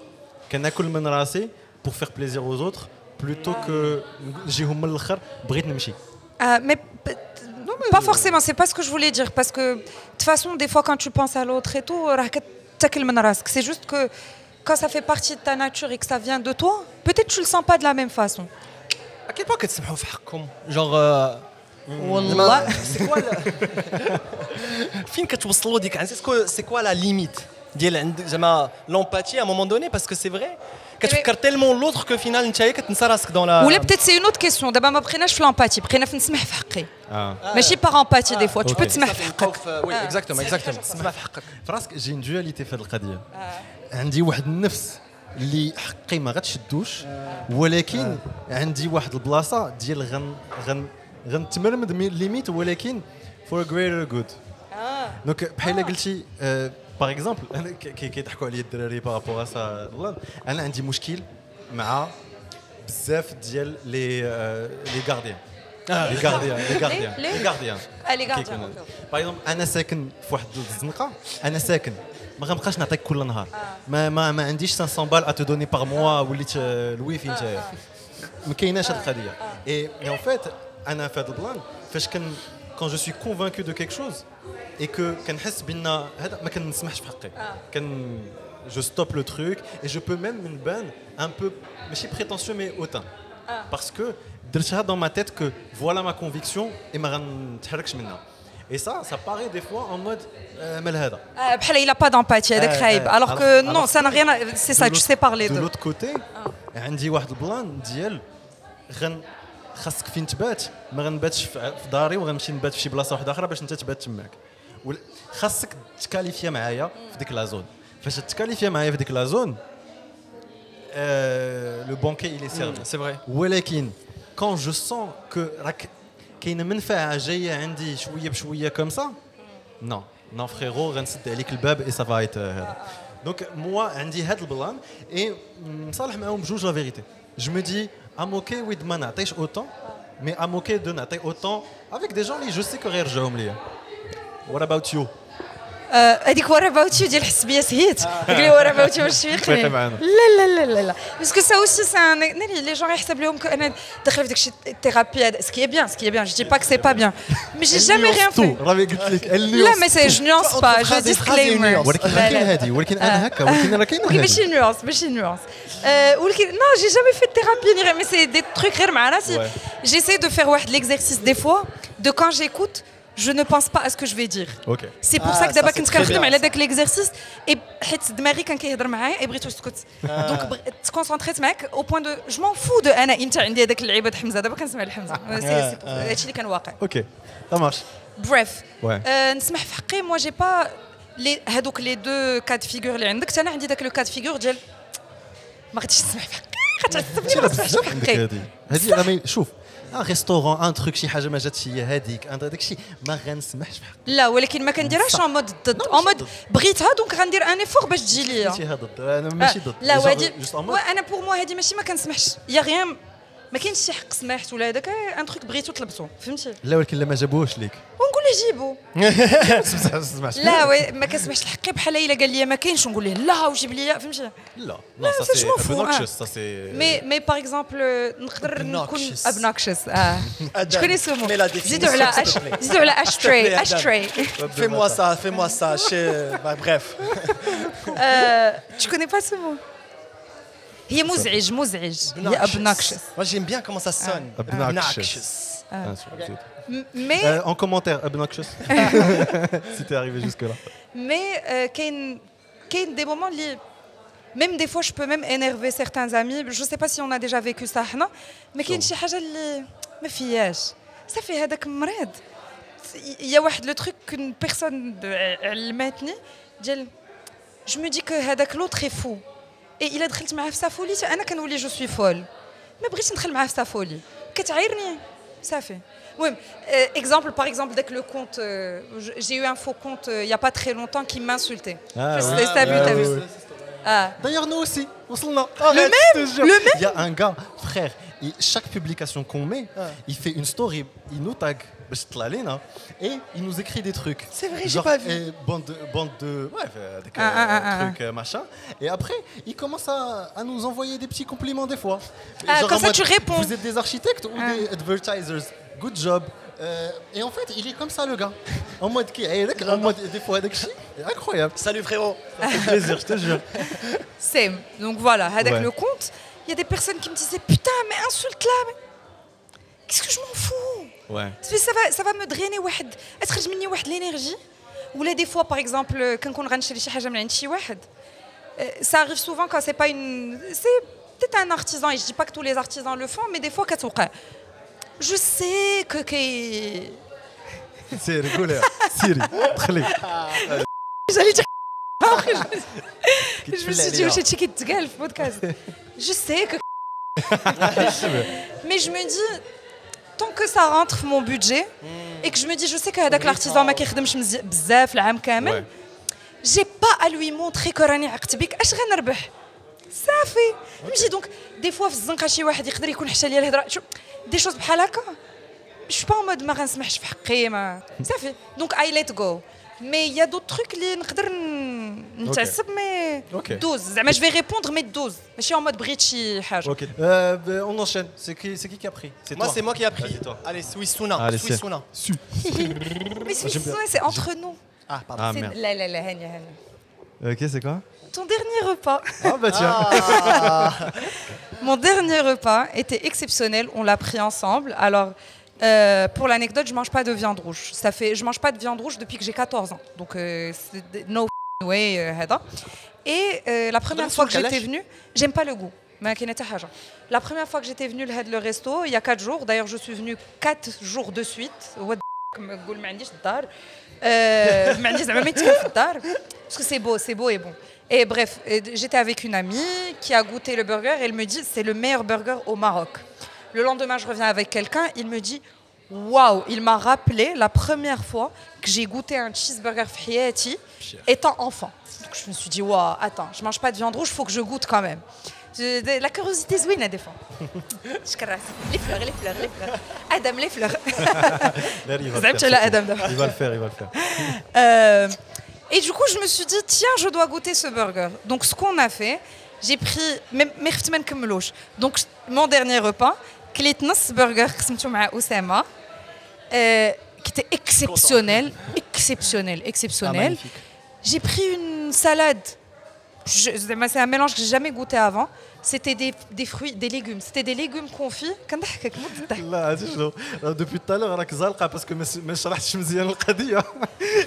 كناكل من راسي pour faire plaisir aux autres plutôt que نجيهم من الاخر بغيت نمشي mais pas forcément c'est pas ce que je voulais dire parce que de toute façon des fois quand tu penses à l'autre et tout راه كتاكل من راسك c'est juste que quand ça fait partie de ta nature et que ça vient de toi peut-être tu le sens pas de la même façon à quel point كتسمحوا في حقكم genre والله سي كوا فين كتوصلوا ديك سي كوا لا ليميت ديال عند زعما لومباتي ا مومون دوني باسكو سي فري كتفكر تيلمون لوتر كو فينال نتايا كتنسى راسك دون لا ولا بتيت سي اون اوت كيسيون دابا ما بقيناش في لامباتي بقينا في نسمح في حقي ماشي باغ امباتي دي فوا تو بو تسمح في حقك وي اكزاكتومون تسمح في حقك فراسك جي اون دواليتي في هذه القضيه عندي واحد النفس اللي حقي ما غتشدوش ولكن عندي واحد البلاصه ديال غنتمرمد ليميت ولكن for a greater good. دونك بحال قلتي باغ اكزومبل انا كيضحكوا عليا الدراري بارابور سا انا عندي مشكل مع بزاف ديال لي غارديان لي غارديان باغ اكزومبل انا ساكن في واحد الزنقه انا ساكن ما غنبقاش نعطيك كل نهار ما عنديش 500 بال ا تو دوني باغ موا وليت الويفي نتايا ما كايناش هاد القضيه اي اون فيت انا في هذا البلان فاش quand je suis convaincu de quelque chose et que كنحس بان هذا ما كنسمحش في حقي je stoppe le truc et je peux même نبان un peu ماشي prétentieux mais hautain parce que درتها dans ma tête que voilà ma conviction et ما غنتحركش منها. Et ça paraît des fois en mode مال هذا بحال il a pas d'empathie هذاك خايب alors que non ça n'a rien c'est ça tu sépares les deux. De l'autre côté عندي واحد البلان ديال خاصك فين تبات ما غنباتش في داري وغنمشي نبات في شي بلاصه واحده اخرى باش انت تبات تماك خاصك تكاليفيا معايا في ديك لا زون فاش تكاليفيا معايا في ديك لا زون لو بانكي il est servi c'est vrai ولكن quand je sens que راك كاينه منفعه جايه عندي شويه بشويه كوم سا نو فريرو غنسد عليك الباب اي سافا ايت هذا دونك موا عندي هذا البلان اي مصالح معاهم بجوج لا فيريتي جو مي دي ام اوكي ويد ما نعطيش اوتون مي ام اوكي دو نعطي اوتون افيك دي جون اللي جو سي كو غيرجعوهم ليا وات اباوت يو هذيك ورا باوت يو ديال الحسبيه سهيت قال لي ورا باوت يو واش يقني لا لا لا لا باسكو سا اوسي سا لي جون يحسب لهم انا داخل في داك الشيء الثيرابي سكي بيان جو دي با كو سي با بيان مي جي جامي ريان في راني قلت لك لا مي سي جو نيونس با جو ديسكليمر ولكن كاين هذه ولكن انا هكا ولكن راه كاين هذه ماشي نيونس ولكن نو جي جامي في الثيرابي مي سي دي تروك غير مع راسي جيساي دو فير واحد ليكزارسيس دي فوا دو كان جيكوت je ne pense pas à ce que je vais dire. Okay. C'est pour ça que d'abord كنت كنخدم على داك l'exercice et حيت دماغي كان كيهضر معايا بغيت تسكت دونك تكونسونطريت معاك او بوين دو جو مون فو دو انا انت عندي هذاك اللعيبه د حمزه دابا كنسمع لحمزه هادشي اللي كان واقع. اوكي ça marche. Bref نسمح في حقي moi j'ai pas هادوك لي دو كاد فيغور اللي عندك حتى انا عندي داك لو كاد فيغور ديال ما غاديش تسمح في حقي غتعصبني ما تسمحش في حقي هذه راه شوف ان ريستورون ان تروك شي حاجه ما جاتش هي هذيك داك الشيء ما غنسمحش بحق لا ولكن ما كنديرهاش اون مود ضد اون مود بغيتها دونك غندير ان ايفور باش تجي ليا ماشي ضد انا ماشي ضد لا وهادي وانا بور موا هادي ماشي ما كنسمحش يا غيان ما كاينش شي حق سمحت ولا هذاك ان تروك بغيتو طلبتو فهمتي لا ولكن لا ما جابوهش ليك ونقول له جيبو لا ما كنسمحش الحقي بحال الا قال لي ما كاينش ونقول له لا وجيب لي فهمتي لا سا سي obnoxious ça c'est مي باغ اكزومبل نقدر نكون obnoxious شكون يسمو زيدوا على اشتري fais moi ça bref tu connais pas ce mot هي مزعج هي obnoxious moi j'aime bien comment ça sonne obnoxious mais en commentaire obnoxious si t'es arrivé jusque là mais كاين des moments اللي même des fois je peux même énerver certains amis je sais pas si on a déjà vécu ça حنا ما كاين شي حاجه اللي ما فياش صافي هذاك مريض يا واحد لو تروك كون بيرسون علمتني ديال جو مي دي كو هذاك لوتر اي فو اي الا دخلت معاه في سافولي انا كنولي جو سوي فول ما بغيتش ندخل معاه في سافولي كتعايرني صافي المهم exemple par exemple dès que le compte j'ai eu un faux compte il y a pas très longtemps qui m'insultait t'as vu d'ailleurs nous aussi وصلنا le même il y a un gars frère chaque publication qu'on met il fait une story il nous tag باش تطلع لينا et il nous écrit des trucs c'est vrai j'ai pas vu bande de des trucs machin et après il commence à nous envoyer des petits compliments des fois comme ça tu réponds vous êtes des architectes ou des advertisers good job et en fait il est comme ça le gars en mode qui en mode des fois avec chi incroyable salut frérot ça fait plaisir je te jure c'est donc voilà avec le compte il y a des personnes qui me disaient putain mais insulte-la qu'est-ce que je m'en fous ça va me drainer واحد تخرج مني واحد l'énergie ولا des fois par exemple كنكون غنشري شي حاجه من عند شي واحد ça arrive souvent quand c'est pas une c'est peut-être un artisan et je dis pas que tous les artisans le font mais des fois كتوقع je sais que سيري قولي سيري دخلي j'allais dire Je me suis dit, je sais qui te le podcast. Je sais que. Mais je me dis, tant que ça rentre mon budget et que je me dis, je sais que l'artisan ma كيخدمش بزاف العام كامل, j'ai pas à lui montrer que راني عقت بك اش غنربح. صافي. فهمتي دونك دي فوا في الزنقه شي واحد يقدر يكون حشا ليا الهضره دي شوز بحال هكا. Je suis pas en mode ما غنسمحش في حقي ما صافي. دونك I let go. Mais il y a d'autres trucs اللي نقدر نتعصب مي دوز زعما je vais répondre mais دوز ماشي en mode بغيت شي حاجه. Ok. On enchaîne. C'est qui a pris? C'est toi. Moi, c'est moi qui a pris. Vas-y, toi. Allez, Swissuna. Allez, Swissuna. Mais c'est entre nous. Ah, pardon. Ah C'est merde. la هانية هانية. Ok, c'est quoi? Ton dernier repas. Ah bah tiens. Mon dernier repas était exceptionnel, on l'a pris ensemble. Alors, pour l'anecdote, je mange pas de viande rouge. Je mange pas de viande rouge depuis que j'ai 14 ans. Donc, no way, هذا. Et la première fois que j'étais venue, j'aime pas le goût. ما كاينه حتى حاجه. La première fois que j'étais venue le resto, il y a 4 jours, d'ailleurs je suis venue 4 jours de suite. كما نقول ما عنديش الدار. ما عنديش زعما ما يتكلم في الدار. Parce que c'est beau et bon. Et bref, j'étais avec une amie qui a goûté le burger et elle me dit c'est le meilleur burger au Maroc. Le lendemain, je reviens avec quelqu'un, il me dit waouh, il m'a rappelé la première fois que j'ai goûté un cheeseburger في حياتي étant enfant. Donc je me suis dit waouh, attends, je mange pas de viande rouge, faut que je goûte quand même. La curiosité زوينه des fois. Je caresse les fleurs. Adam les fleurs. Il va le faire. Et du coup, je me suis dit, tiens, je dois goûter ce burger. Donc, ce qu'on a fait, j'ai pris... Donc, mon dernier repas, كليت نص burger قسمته مع أسامة, qui était exceptionnel. Ah, J'ai pris une salade. C'est un mélange que j'ai jamais goûté avant. C'était des fruits, des légumes. C'était des légumes confits. لا عرفتي شنو دوبي tout à l'heure راك زالقه باسكو ما شرحتش مزيان القضيه.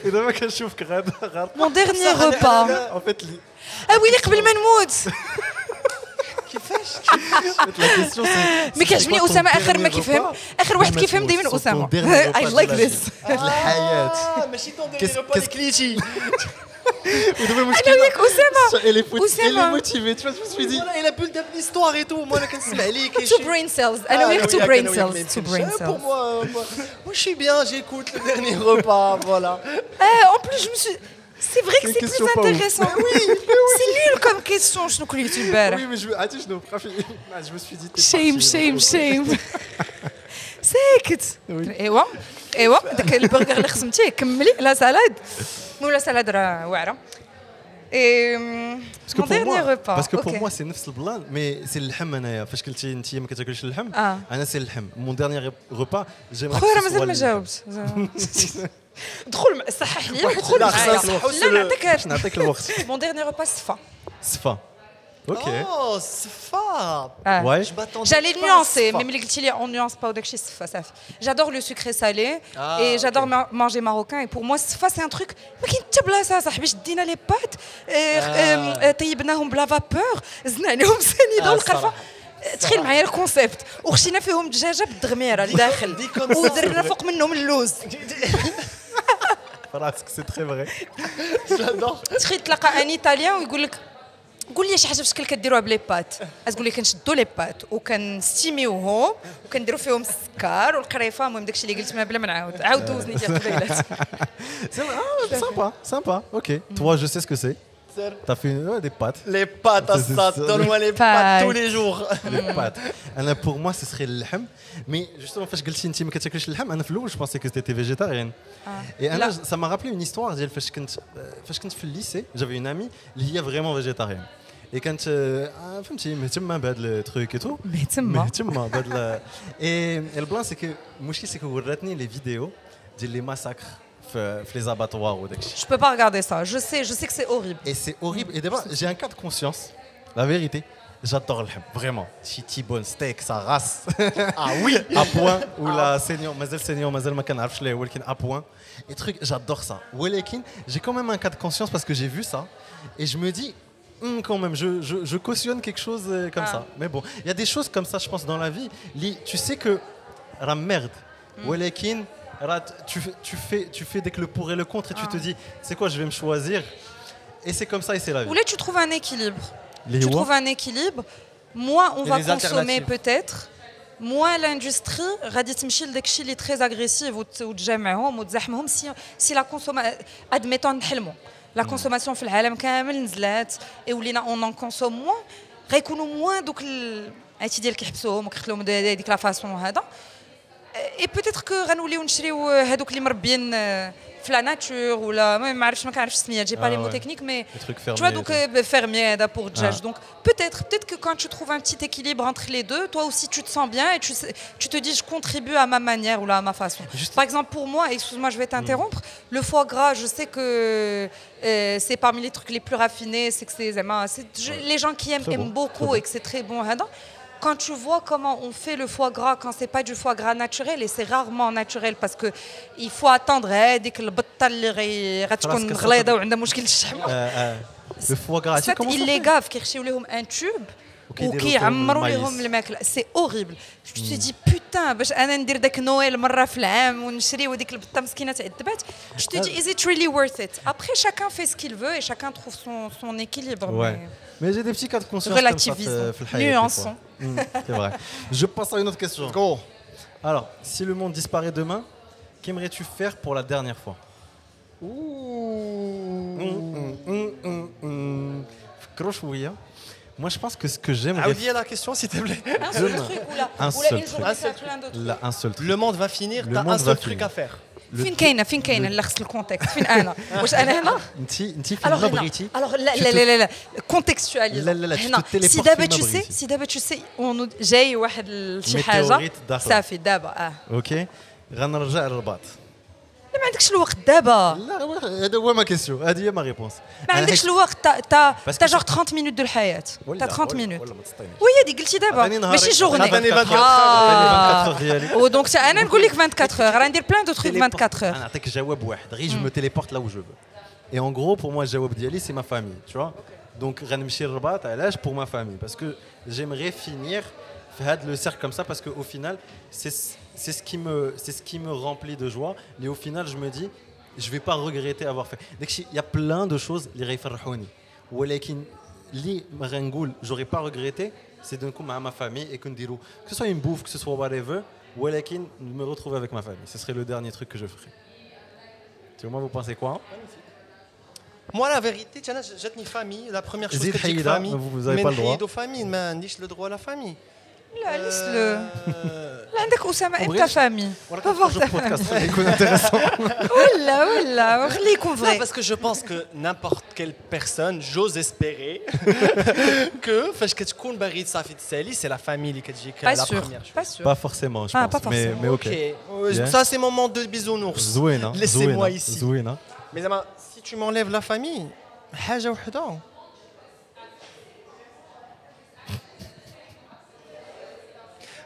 اذا ما كنشوفك غارقه. Mon dernier repas. En fait, ويلي قبل ما نموت. la question c'est مي كيعجبني أسامة آخر ما كيفهم. آخر واحد كيفهم دايما أسامة. I like this. الحياه. ماشي ton dernier repas de كليتي. أنا وياك أسامة. Elle est motivée, tu vois, je me suis dit. Voilà, il a build up l'histoire et tout. Moi, là, كنسمع ليك. Two brain cells. أنا وياك two brain cells. Pour moi, je suis bien, j'écoute le dernier repas, voilà. En plus, je me suis... C'est vrai que c'est plus intéressant. Oui, c'est nul comme question. Je ne connais pas. Oui, mais je me suis dit. Shame. ساكت. ايوا داك البرجر اللي خصمتيه كملي لا سالاد ولا سالاد راه واعره. Parce que pour moi c'est نفس البلان مي سي اللحم. انايا فاش قلتي انت ما كتاكلش اللحم انا سي اللحم. مون ديرنيير ريبا جيمري خويا مازال ما جاوبتش. دخل صحح لي ودخل معايا. نعطيك الوقت. مون ديرنيير ريبا صفا. Ok. Oh, Sfa. Ouais. J'allais nuancer, mais on nuance pas au dakchi Sfa, ça fait. J'adore le sucré salé et j'adore manger marocain. Et pour moi, Sfa, c'est un truc. Mais qui te bla ça, ça. Je dis les pâtes, طيبناهم بلا vapeur, زنانيهم سنيدة والقرفة. تخيل معايا الكونسيبت وخشينا فيهم دجاجة بالدغميرة لداخل ودرنا فوق منهم اللوز. C'est très vrai. J'adore. تخيل تلقى ان ايطاليان ويقول لك قول لي شي حاجه بشكل كديروها بلي بات. تقول لي كنشدوا لي بات وكنستيميوهم وكنديروا فيهم السكر والقريفه. المهم داكشي اللي قلت ما بلا ما نعاود عاود دوزني ديال قبيلات. Sympa. Ok. Toi, je sais ce que c'est. T'as fait des pâtes. Les pâtes à ça, donne-moi les pâtes tous les jours. Les pâtes. Pour moi, ce serait le lahm. Mais justement, فاش قلتي انت ما كتاكلش اللحم انا في الاول je pensais que t'étais végétarienne. Et ça m'a rappelé une histoire ديال فاش كنت في الليسي. J'avais une amie اللي هي vraiment végétarienne. Et quand فهمتي مهتمه بهذا التروك et tout. مهتمه بهذا. Et le blanc c'est que المشكل c'est que وراتني les vidéos ديال les massacres في les abattoirs وداكشي. Je peux pas regarder ça. Je sais que c'est horrible. Et c'est horrible. Et d'abord, j'ai un cas de conscience. La vérité, j'adore le ham. Vraiment. Si T-bone steak, ça race. Ah oui. À point. Ou la seigneur, mazel ma canard, à point. Et truc, j'adore ça. Welekin, j'ai quand même un cas de conscience parce que j'ai vu ça. Et je me dis, quand même, je cautionne quelque chose comme ça. Mais bon, il y a des choses comme ça, je pense, dans la vie. Tu sais que la merde. Welekin. Tu fais dès que le pour et le contre et tu te dis c'est quoi je vais me choisir et c'est comme ça et c'est la vie. Ou là, tu trouves un équilibre. Les Tu what? trouves un équilibre. Moins on Et va les consommer alternatives. peut-être. Moins l'industrie غادي تمشي لداك الشيء اللي très agressif وتجمعهم وتزحمهم si la consommation admettons نحلموا la consommation في العالم كامل نزلات et ولينا on en consomme moins غيكونوا moins دوك عرفتي ديال كيحبسوهم وكيخلوهم هذيك لا فاسون وهذا et peut-être que غنوليو نشريو هذوك اللي مربيين في لا ناتور ولا ما عرفتش ما كنعرفش السميات j'ai pas les mots techniques mais Les trucs tu vois fermés. donc fermier pour djaj donc peut-être que quand tu trouves un petit équilibre entre les deux toi aussi tu te sens bien et tu te dis je contribue à ma manière ou là, à ma façon. Par exemple pour moi excuse-moi je vais t'interrompre le foie gras je sais que c'est parmi les trucs les plus raffinés c'est que les gens qui aiment beaucoup et que c'est très bon هذا quand tu vois comment on fait le foie gras quand c'est pas du foie gras naturel et c'est rarement naturel parce que il faut attendre هذيك البطه اللي غتكون غليظه وعندها مشكل الشحم Le foie gras, tu sais comment ça ils fait? les gavent كيرشيو لهم un tube وكيعمروا لهم الماكله سي اوريبل tu te dis putain باش انا ندير داك نويل مره في العام ونشريو هذيك البطه مسكينه تعذبات je te dis is it really worth it après chacun fait ce qu'il veut et chacun trouve son équilibre Ouais. Mais j'ai des petits cas de conscience relativisons nuançons c'est vrai. Je passe à une autre question. Go. Alors, si le monde disparaît demain, qu'aimerais-tu faire pour la dernière fois? فكروا شوية. Moi, je pense que ce que j'aimerais عاودي la question s'il te plaît. un seul truc ou là Un ou là seul une truc. journée faire plein d'autres là, un seul truc. Le monde va finir, Le t'as monde un va seul truc finir. à faire. فين كاينه اللي خص الكونتكست فين انا واش انا هنا انتي فين ما بغيتي alors لا contextualise لا tu te téléportes si d'abord فين tu ما sais بغيتي. si d'abord tu sais on جاي واحد شي حاجه ميتيوريت داخل. صافي دابا اوكي غنرجع للرباط. لا ما عندكش الوقت دابا لا هذا هو ما كيسيون هذه هي ما ريبونس. ما عندكش الوقت تا Parce تا que جور 30 minutes de الحياه تا 30 minutes ولا ما تسطينيش. وي هذه قلتي دابا عطيني نهار ماشي جورني عطيني 24 24 ديالي. ودونك انا نقول لك 24 heures غندير بلان دو تروك 24 انا heures نعطيك جواب واحد غير je me téléporte là où je veux. Et en gros pour moi الجواب ديالي c'est ma famille, tu vois. Donc غنمشي للرباط علاش pour ma famille parce que j'aimerais finir في هذا le cercle comme ça parce que au final c'est ce qui me remplit de joie mais au final je me dis je vais pas regretter avoir fait. Il y a plein de choses اللي غيفرحوني ولكن اللي ما غنقول j'aurais pas regretté c'est de نكون مع ma famille et que نديرو que ce soit une bouffe que ce soit whatever ولكن me retrouver avec ma famille ce serait le dernier truc que je ferais. Tu vois, moi vous pensez quoi? Moi, la vérité, j'ai une famille. La première chose Zid que j'ai Haïda, famille. vous avez pas le droit. Mais famille, mais niche le droit à la famille. لا لسه لا عندك اسامه انت فامي podcast يكون intéressant. ولا خليه يكون Non, فري parce que je pense que n'importe quelle personne, j'ose espérer que فاش كتكون باغي تصافي تسالي c'est la famille اللي كتجيك pas la sûr première chose. pas sûr Pas forcément, je Ah, pense. pas forcément. Mais ok. Ok, ça c'est moment de bisounours. زوينة. Laissez-moi ici. زوينة. Mais زعما si tu m'enlèves la famille, حاجة وحدة.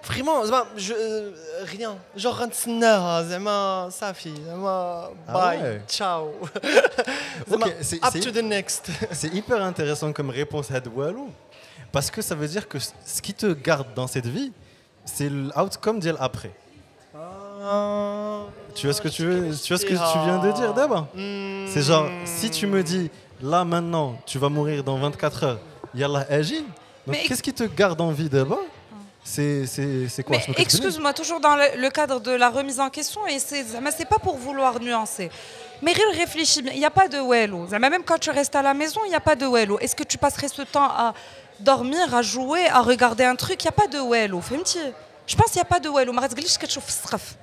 Vraiment, زعما rien. Genre غنتسناها زعما صافي زعما باي ouais. تشاو. Ok, Up to the next. c'est hyper intéressant comme réponse à Doualou. Parce que ça veut dire que ce qui te garde dans cette vie, c'est l'outcome d'elle après. Tu vois ce que tu viens de dire d'abord? C'est genre, si tu me dis, là maintenant, tu vas mourir dans 24 heures, yallah agis. Donc Mais qu'est-ce qui te garde en vie d'abord? C'est quoi? mais excuse-moi toujours dans le cadre de la remise en question et c'est pas pour vouloir nuancer mais réfléchis bien il n'y a pas de wello même quand tu restes à la maison il n'y a pas de wello est-ce que tu passerais ce temps à dormir à jouer à regarder un truc il n'y a pas de wello فهمتي je pense il n'y a pas de wello ما غتقليش كتشوف في السقف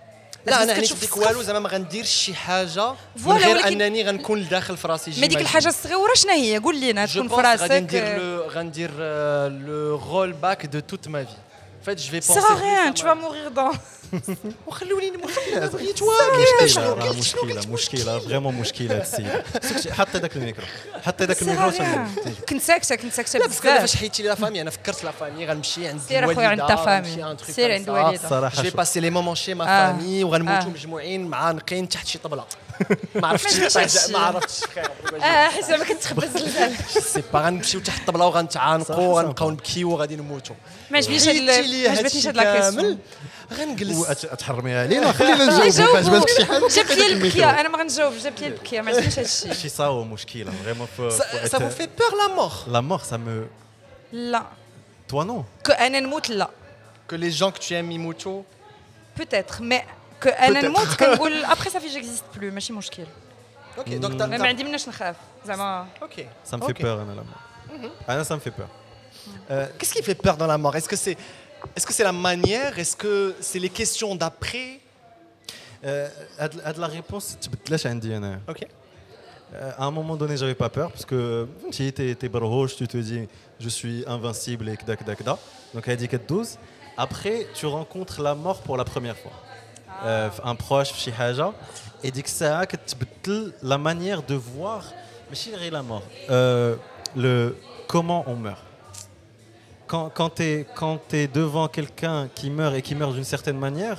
لا انا ديك والو زعما ما غنديرش شي حاجه من فوالا، غير ولكن- انني غنكون لداخل في راسي ما ديك الحاجه الصغيره شنو هي قول لينا جو تكون في بونس غادي راسك غندير لو رول باك دو توت ما في En fait, je vais ça penser. sert à rien tu vas mourir dans وخلوني مشكلة بغيت مشكلة vraiment مشكلة السيد حتى داك الميكرو حتى داك ça sert à الميكرو rien كنت ساكته لا باسكو فاش بزاف حيدتي لي لا فامي انا فكرت لا فامي غنمشي عند سير أخويا عند تا فامي. الوالده سير عند والدها. صراحة جو في شو. باسي لي مومون شي ما فامي وغنموتوا مجموعين معانقين تحت شي طبله ما عرفتش ما تجيش ما عرفتش حسب ما كتخبى الزلزال سي با غنمشيو تحت الطبله وغنتعانقوا وغنبقاو نبكيو وغادي نموتوا ما عجبنيش هاد حيدتي لي ما عجبتنيش هادشي هاد لا كامل كيسيون غير نجلس تحرمي علينا خلينا نجاوبوا باش بالك شي حاجه جاب لي البكيه انا ما غنجاوب جاب لي البكيه ما عرفتش هذا الشيء شي صاو مشكله فريمون Ça vous fait peur la mort? la mort ça me لا toi non كأنا نموت لا Que les gens que tu aimes يموتوا؟ peut-être mais كأنا نموت كنقول après ça fait j'existe plus ماشي مشكل Ok, donc t'as... ما عندي مناش نخاف زعما Ok. ça me fait Ok. peur Anna la mort Anna ça me fait peur Qu'est-ce qui fait peur dans la mort? Est-ce que c'est la manière? Est-ce que c'est les questions d'après? هاد la réponse تبدلاش عندي انا Ok. À un moment donné, j'avais pas peur parce que tu étais barroche, tu te dis je suis invincible et kda. Donc elle dit que 12. Après, tu rencontres la mort pour la première fois. Un proche, شي حاجة, et dit que ça كتبدل la manière de voir ماشي غير la mort. Le comment on meurt. Quand t'es devant quelqu'un qui meurt et qui meurt d'une certaine manière,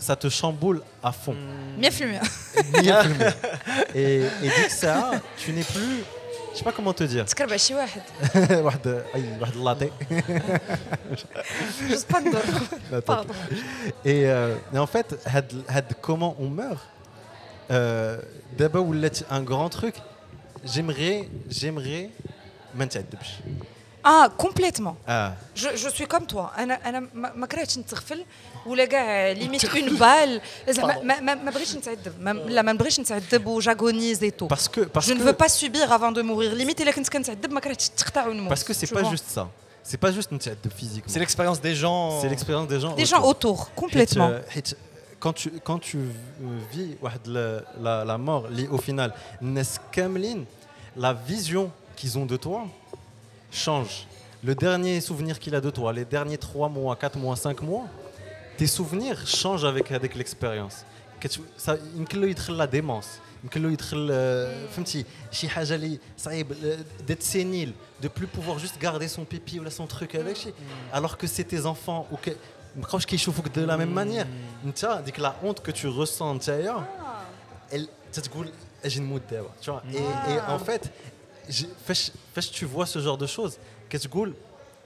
ça te chamboule à fond. 100% Et dit que ça, tu n'es plus. Je sais pas comment te dire. تكرب على شي واحد واحد اللاطي. جوست با ندور باردون Et en fait, comment on meurt, d'abord un grand truc. J'aimerais ما نتعذبش. complètement je suis comme toi انا ما كرهتش نتغفل ولا كاع ليميت اون بال زعما ما بغيتش نتعذب لا ما نبغيش نتعذب وجاغونيز اي تو parce que je ne veux pas subir avant de mourir ليميت الا كنت كنتعذب ما كرهتش تقطع ونموت parce que c'est pas juste ça, c'est pas juste نتعذب physiquement, C'est l'expérience des gens. c'est l'expérience des gens autour complètement حيت quand tu vis واحد la mort اللي au final الناس كاملين la vision qu'ils ont de toi change. Le dernier souvenir qu'il a de toi, les derniers 3 mois, 4 mois, 5 mois, tes souvenirs changent avec l'expérience. يمكن له يدخل la démence, يمكن له يدخل فهمتي شي حاجه اللي صعيب d'être sénile, de plus pouvoir juste garder son pipi ou son truc avec شي alors que c'est tes enfants ou que ما بقاوش كيشوفوك de la même manière. انت ديك la honte que tu ressens نتايا elle تتقول اجي نموت دابا, tu vois. Et en fait فاش tu vois ce genre de choses كتقول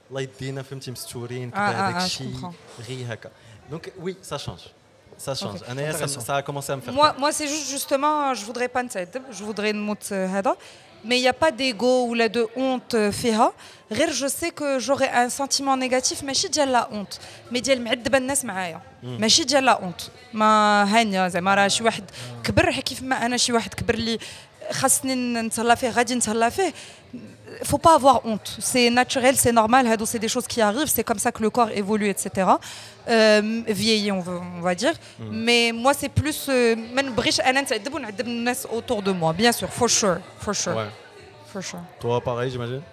الله يدينا فهمتي مستورين كذا هذاك الشيء غير هكا. Donc oui, ça change. Ça a commencé à me faire moi c'est juste justement je voudrais pas نتعذب, je voudrais نموت هذا, mais il y a pas d'ego ou la de honte فيها, غير je sais que j'aurai un sentiment négatif ماشي ديال la honte mais ديال معذبه الناس معايا, ماشي ديال la honte ما هانيه زعما راه شي واحد كبر كيف ما انا شي واحد كبر لي خاصني نتهلا فيه غادي نتهلا فيه. Faut pas avoir honte, c'est naturel, c'est normal, c'est des choses qui arrivent, c'est comme ça que le corps évolue, etc. Vieillit, on va dire. Mais moi, c'est plus ما نبغيش انا نتعذب ونعذب الناس autour de moi, bien sûr, for sure. Ouais. For sure. Toi, pareil, j'imagine.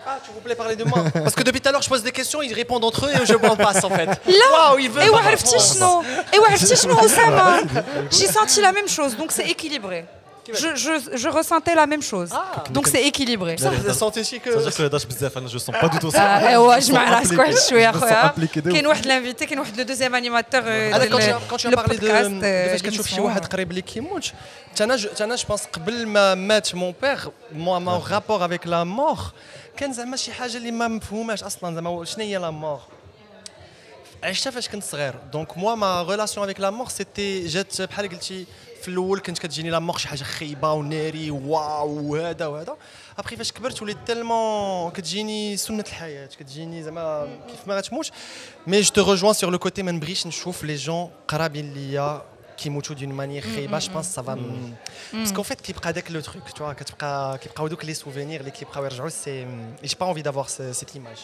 Ah, tu voulais parler de moi? Parce que depuis tout à l'heure, je pose des questions, ils répondent entre eux et je m'en passe en fait. Là, Waouh, il veut. et عرفتي شنو Oussama, j'ai senti la même chose, donc c'est équilibré. Je ressentais la même chose, donc c'est équilibré. Vous sentez que Ça هداش بزاف, انا je sens pas du tout ça. ايوا جمع راسك واحد شويه اخويا. كاين كاين واحد لانفيتي, كاين واحد لو دوزيام انيماتور. quand tu as parlé de فاش كتشوف شي واحد قريب ليك كيموت, انا جو بونس قبل ما مات مون بير مون رابور افيك لا مور كان زعما شي حاجه اللي ما مفهوماش اصلا, زعما شنو هي لا مور عشتها فاش كنت صغير. دونك موا ما ريلاسيون افيك لا مور سيتي جات بحال قلتي في الاول كنت كتجيني لا مور شي حاجه خايبه وناري واو وهذا ابخي فاش كبرت وليت تالمون كتجيني سنه الحياه, كتجيني زعما كيف ما غتموت. مي جو تو ريجوان سور لو كوتي ما نبغيش نشوف لي جون قرابين ليا كيموتوا دون مانيير خايبه. جو بونس سا فا باسكو فيت كيبقى داك لو تروك, تو كيبقاو دوك لي سوفينير اللي كيبقاو يرجعوا. سي جي با انفي دافوار سيت ايماج.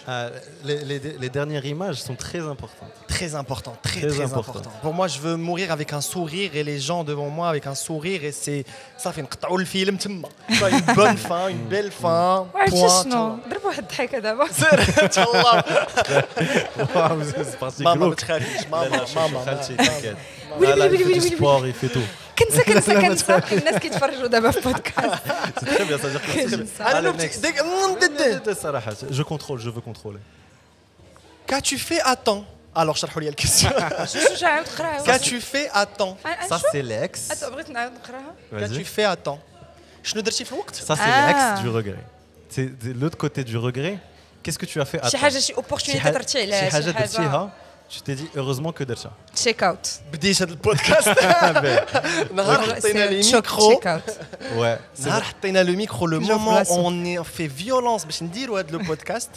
Les dernières images sont très importantes. Très important, très important. Pour moi, je veux mourir avec un sourire et les gens devant moi avec un sourire et c'est ça fait نقطعوا الفيلم تما. Une bonne fin, une belle fin. عرفتي شنو ضرب واحد الضحكه دابا. ان شاء الله. C'est ماما ما تخافيش, ماما خالتي تاكد. ويلي سبور يفيتو. كنسى الناس كيتفرجوا دابا في بودكاست. C'est très bien, ça veut dire que c'est très انا bien. الصراحه je veux contrôler. Qu'as-tu fait à temps? Alors شرحوا لي الكيسيون. شو عاود نقراها. Qu'as-tu fait à temps? Ça c'est l'ex. بغيت نعاود نقراها. Qu'as-tu fait à temps? شنو درتي في الوقت؟ Ça c'est l'ex du regret. C'est de l'autre côté du regret. qu'est-ce que tu as fait à شي temps حاجه شي اوبورتونيتي درتي عليها شي حاجه درتيها tu t'es dit heureusement que درتها تشيك اوت بديت هذا البودكاست نهار حطينا لي ميكرو تشيك اوت ouais نهار حطينا لو مicro le Toujours moment façon. on fait violence باش نديروا هذا البودكاست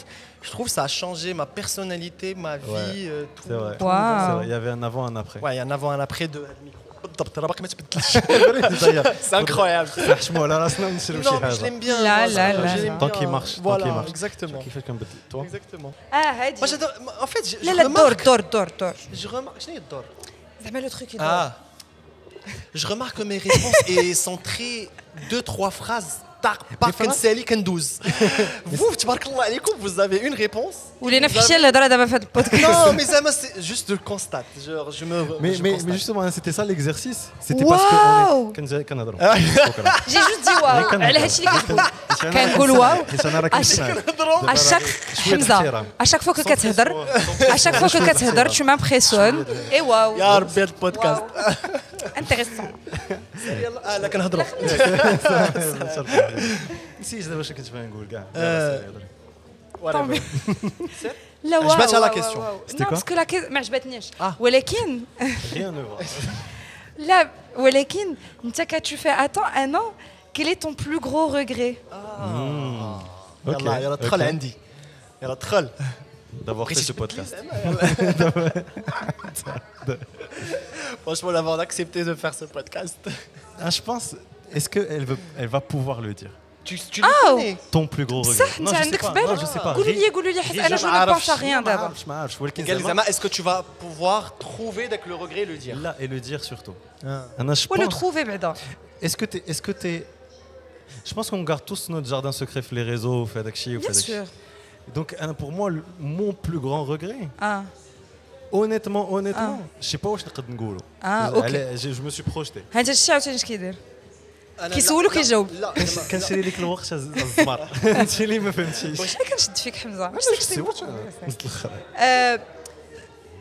je trouve ça a changé ma personnalité ma vie tout c'est vrai Waouh. c'est vrai il y avait un avant un après ouais il y a un avant un après de هذا الميكرو بالضبط راه باقي ما تبدلش d'ailleurs c'est incroyable نحشموا على راسنا ونشرو شي non mais je حاجه l'aime bien لا، moi, لا، ça, لا. je l'aime Tant bien. qu'il marche, tant voilà qu'il marche. exactement كيفاش كنبدل toi exactement هادي moi j'adore en fait je لا لا دور remarque دور دور دور je remarque شنو هي الدور زعما لو تروك يدور ah je remarque que mes réponses sont très 2-3 phrases باك كنسالي كندوز vous تبارك الله عليكم vous avez une réponse ولينا في حشيه الهضره دابا في هذا البودكاست non mais ça c'est juste de le constate genre je me mais justement c'était ça l'exercice c'était Waouh. parce que كنهضروا جي جوست دي واو على هادشي اللي كنقول كنقول واو اشاك حمزه اشاك فوا كتهضر اشاك فوا كتهضر tu m'impressionnes اي واو يا ربي هذا البودكاست انتريسون يلا لا كنهضروا نسيت دابا واش كنت باغي نقول كاع لا واو عجبتها لا واو، question. واو. C'était نو quoi باسكو لا ما عجبتنيش Ah. ولكن rien ne va لا ولكن انت كتشوف في اتون ان an quel est ton plus gros regret يلا يلا دخل عندي يلا دخل d'avoir fait ce podcast franchement d'avoir accepté de faire ce podcast ah je pense est-ce que elle va pouvoir le dire tu le connais ton plus gros regret صح انت je sais عندك pas. في Non, je sais بالك pas قولوا لي حيت انا جو نو بونس ريان دابا ما عارفش ولكن قال لي زعما زعما est-ce que tu vas pouvoir trouver dès que le regret le dire لا et le dire surtout انا je ولا pense تروفي بعدا est-ce que t'es je pense qu'on garde tous notre jardin secret في les réseaux في هذاك الشيء وفي بيان هذاك الشيء سور donc pour moi mon plus grand regret اه honnêtement je sais pas واش نقدر نقولوا اوكي je me suis projeté هانت الشيء عاوتاني اش كيدير أنا كيسولو لا- كيجاوب. لا كنشري لك الوقت الزمر انت اللي ما فهمتيش انا كنشد فيك حمزه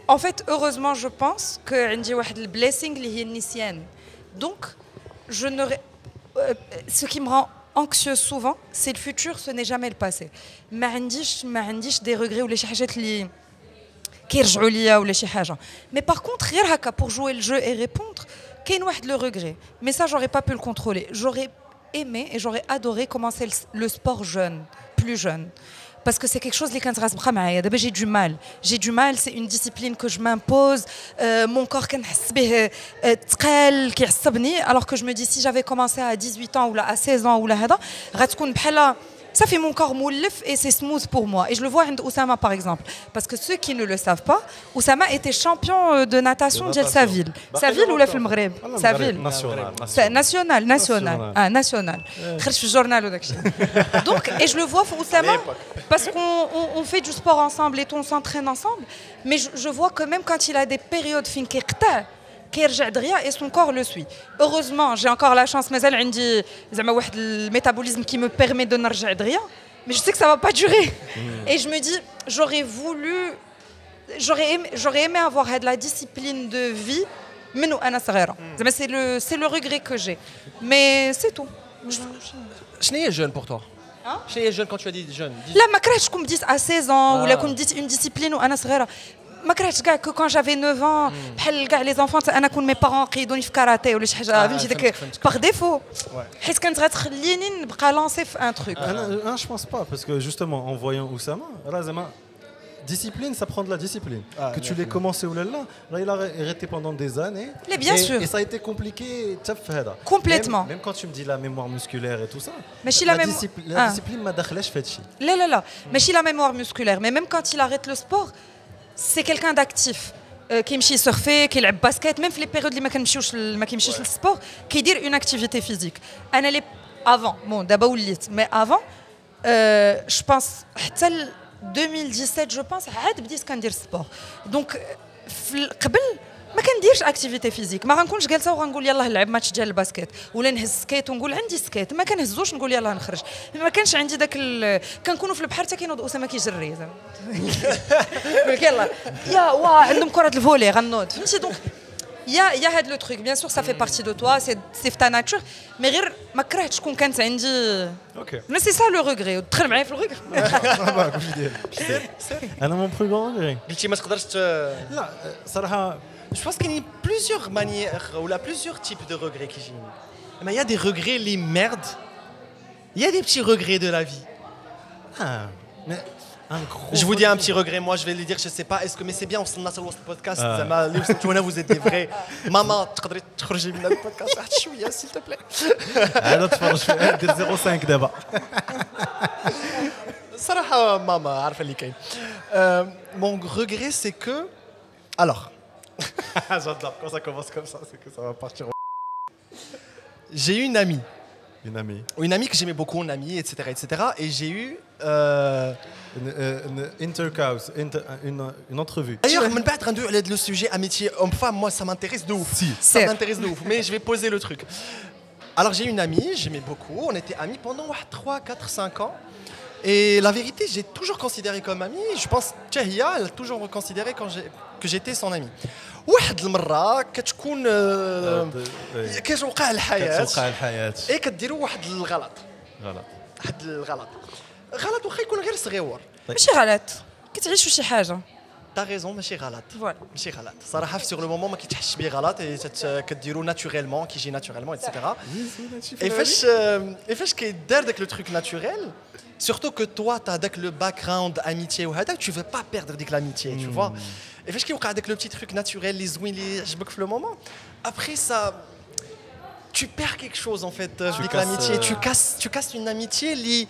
En fait, heureusement, je pense que عندي واحد البليسينغ اللي هي النسيان. Donc, je ne ce qui me rend anxieux souvent, c'est le futur, ce n'est jamais le passé. ما عنديش des regrets ولا شي حاجات اللي كيرجعوا ليا ولا شي حاجه. Mais par contre, غير هكا pour jouer le jeu et répondre, كاين واحد le regret. Mais ça, j'aurais pas pu le contrôler. J'aurais aimé et j'aurais adoré commencer le sport jeune, plus jeune. Parce que c'est quelque chose اللي كانت غاصبقى معايا دابا j'ai du mal c'est une discipline que je m'impose mon corps كنحس به ثقال كيعصبني alors que je me dis si j'avais commencé à 18 ans ou là à 16 ans ou là هذا غتكون بحال ça fait mon corps moulif et c'est smooth pour moi. Et je le vois عند Oussama par exemple. Parce que ceux qui ne le savent pas, Oussama était champion de natation de sa ville. Sa ville ou la film Maghreb Sa ville. National. خرج في الجورنال وداك الشيء. Donc, et je le vois pour Oussama parce qu'on fait du sport ensemble et on s'entraîne ensemble. Mais je vois que même quand il a des périodes fin كيقطع كيرجع دغيا et son corps le suit. Heureusement, j'ai encore la chance مازال عندي زعما واحد الميتابوليزم qui me permet de نرجع دغيا. Mais je sais que ça va pas durer. Et je me dis, j'aurais aimé avoir la discipline de vie منو أنا صغيرة. زعما c'est le regret que j'ai. Mais c'est tout. شنو هي jeune pour toi شنو هي jeune quand tu as dit jeune لا ما كرهتش كون بديت à 16 ans ولا كون بديت une discipline وأنا صغيرة. ما كرهتش كاع كو كون جافي 9 ans بحال كاع لي زونفون انا كون مي بارون قيدوني في كاراتيه ولا شي حاجه فهمتي داك باغ ديفو حيت كانت غتخليني نبقى لونسي في ان تروك. Non, je pense pas parce que justement en voyant Oussama, Razama, discipline, ça prend de la discipline. Que tu l'aies commencé ou là, il a arrêté pendant des années. Mais bien sûr. Et ça a été compliqué. Complètement. Même quand tu me dis la mémoire musculaire et tout ça. Mais si la discipline m'a دخلش في هادشي. لا ماشي la mémoire musculaire mais même quand il arrête le sport c'est quelqu'un d'actif كيمشي يسرفي كيلعب باسكيت ميم في لي بيريود اللي ما كيمشيوش للسبور كيدير اون اكتيفيتي فيزيك. انا لي افون بون دابا وليت مي افون جو بونس حتى 2017 جو بونس عاد بديت كندير سبور دونك قبل ما كنديرش اكتيفيتي فيزيك ما غنكونش جالسه وغنقول يلاه نلعب ماتش ديال الباسكيت ولا نهز سكيت ونقول عندي سكيت ما كنهزوش نقول يلاه نخرج ما كانش عندي داك كنكونوا في البحر حتى كينوض اسامه كيجري زعما يلا يا واه عندهم كره الفولي غنوض فهمتي دونك il y a le truc, bien sûr, ça fait partie de toi, c'est ta nature, mais غير ما كرهتش تكون كانت عندي. Ok. Mais c'est ça le regret, تدخل معايا في الregret. أنا mon plus grand regret. قلتي ما تقدرش لا صراحة. Je pense qu'il y a plusieurs manières ou plusieurs types de regrets qui j'ai. Mais il y a des regrets les merdes. Il y a des petits regrets de la vie. Ah, mais un gros. Je vous dis un petit regret, moi je vais le dire, je sais pas, est-ce que mais c'est bien, on a le podcast, vous êtes des vrais. Maman, تقدري تخرجي من البودكاست واحد شويه s'il te plaît. هذا تفرج فيه دير 0.5 دابا. صراحه ماما عارفه اللي كاين. Mon regret c'est que alors J'adore quand ça commence comme ça, c'est que ça va partir. j'ai eu une amie. Une amie. Que j'aimais beaucoup, une amie, etc. Et j'ai eu... Une intercause, une entrevue. D'ailleurs, je ne vais pas être le sujet amitié homme-femme, moi ça m'intéresse de ouf. Si. Ça m'intéresse de ouf, mais je vais poser le truc. Alors j'ai une amie, j'aimais beaucoup, on était amis pendant 3, 4, 5 ans. Et la vérité, j'ai toujours considéré comme amie. Je pense que Tchahia, elle a toujours considéré que j'étais son amie. واحد المره كتكون كتوقع الحياه اي كديروا واحد الغلط واخا يكون غير صغيور ماشي غلط كتعيشوا شي حاجه. تا غيزون ماشي غلط فوالا ماشي غلط صراحه في سور لو مومون ما كيتحسش بيه غلط كديروا ناتوريلمون كيجي ناتوريلمون ايتترا اي فاش كيدار داك لو تروك ناتوريل surtout que toi tu as داك le background amitié وهذا tu veux pas perdre ديك l'amitié tu vois. Et فاش كيوقع داك le petit truc naturel les زوين اللي عجبك في le moment après ça tu perds quelque chose en fait avec l'amitié tu casses une amitié li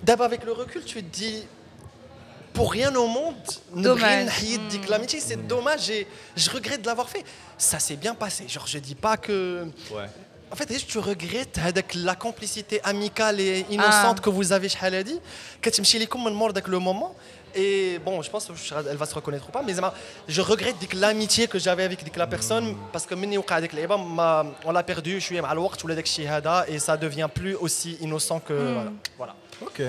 d'abord avec le recul tu te dis pour rien au monde l'amitié c'est dommage et je regrette de l'avoir fait. Ça s'est bien passé, genre je dis pas que en fait tu regrettes la complicité amicale et innocente que vous avez شحال هادي كتمشي لكم من مور داك le moment. Et bon, je pense qu'elle va se reconnaître ou pas, mais je regrette l'amitié que j'avais avec la personne parce que on l'a perdu, je suis à l'ouest et ça devient plus aussi innocent que voilà. Ok.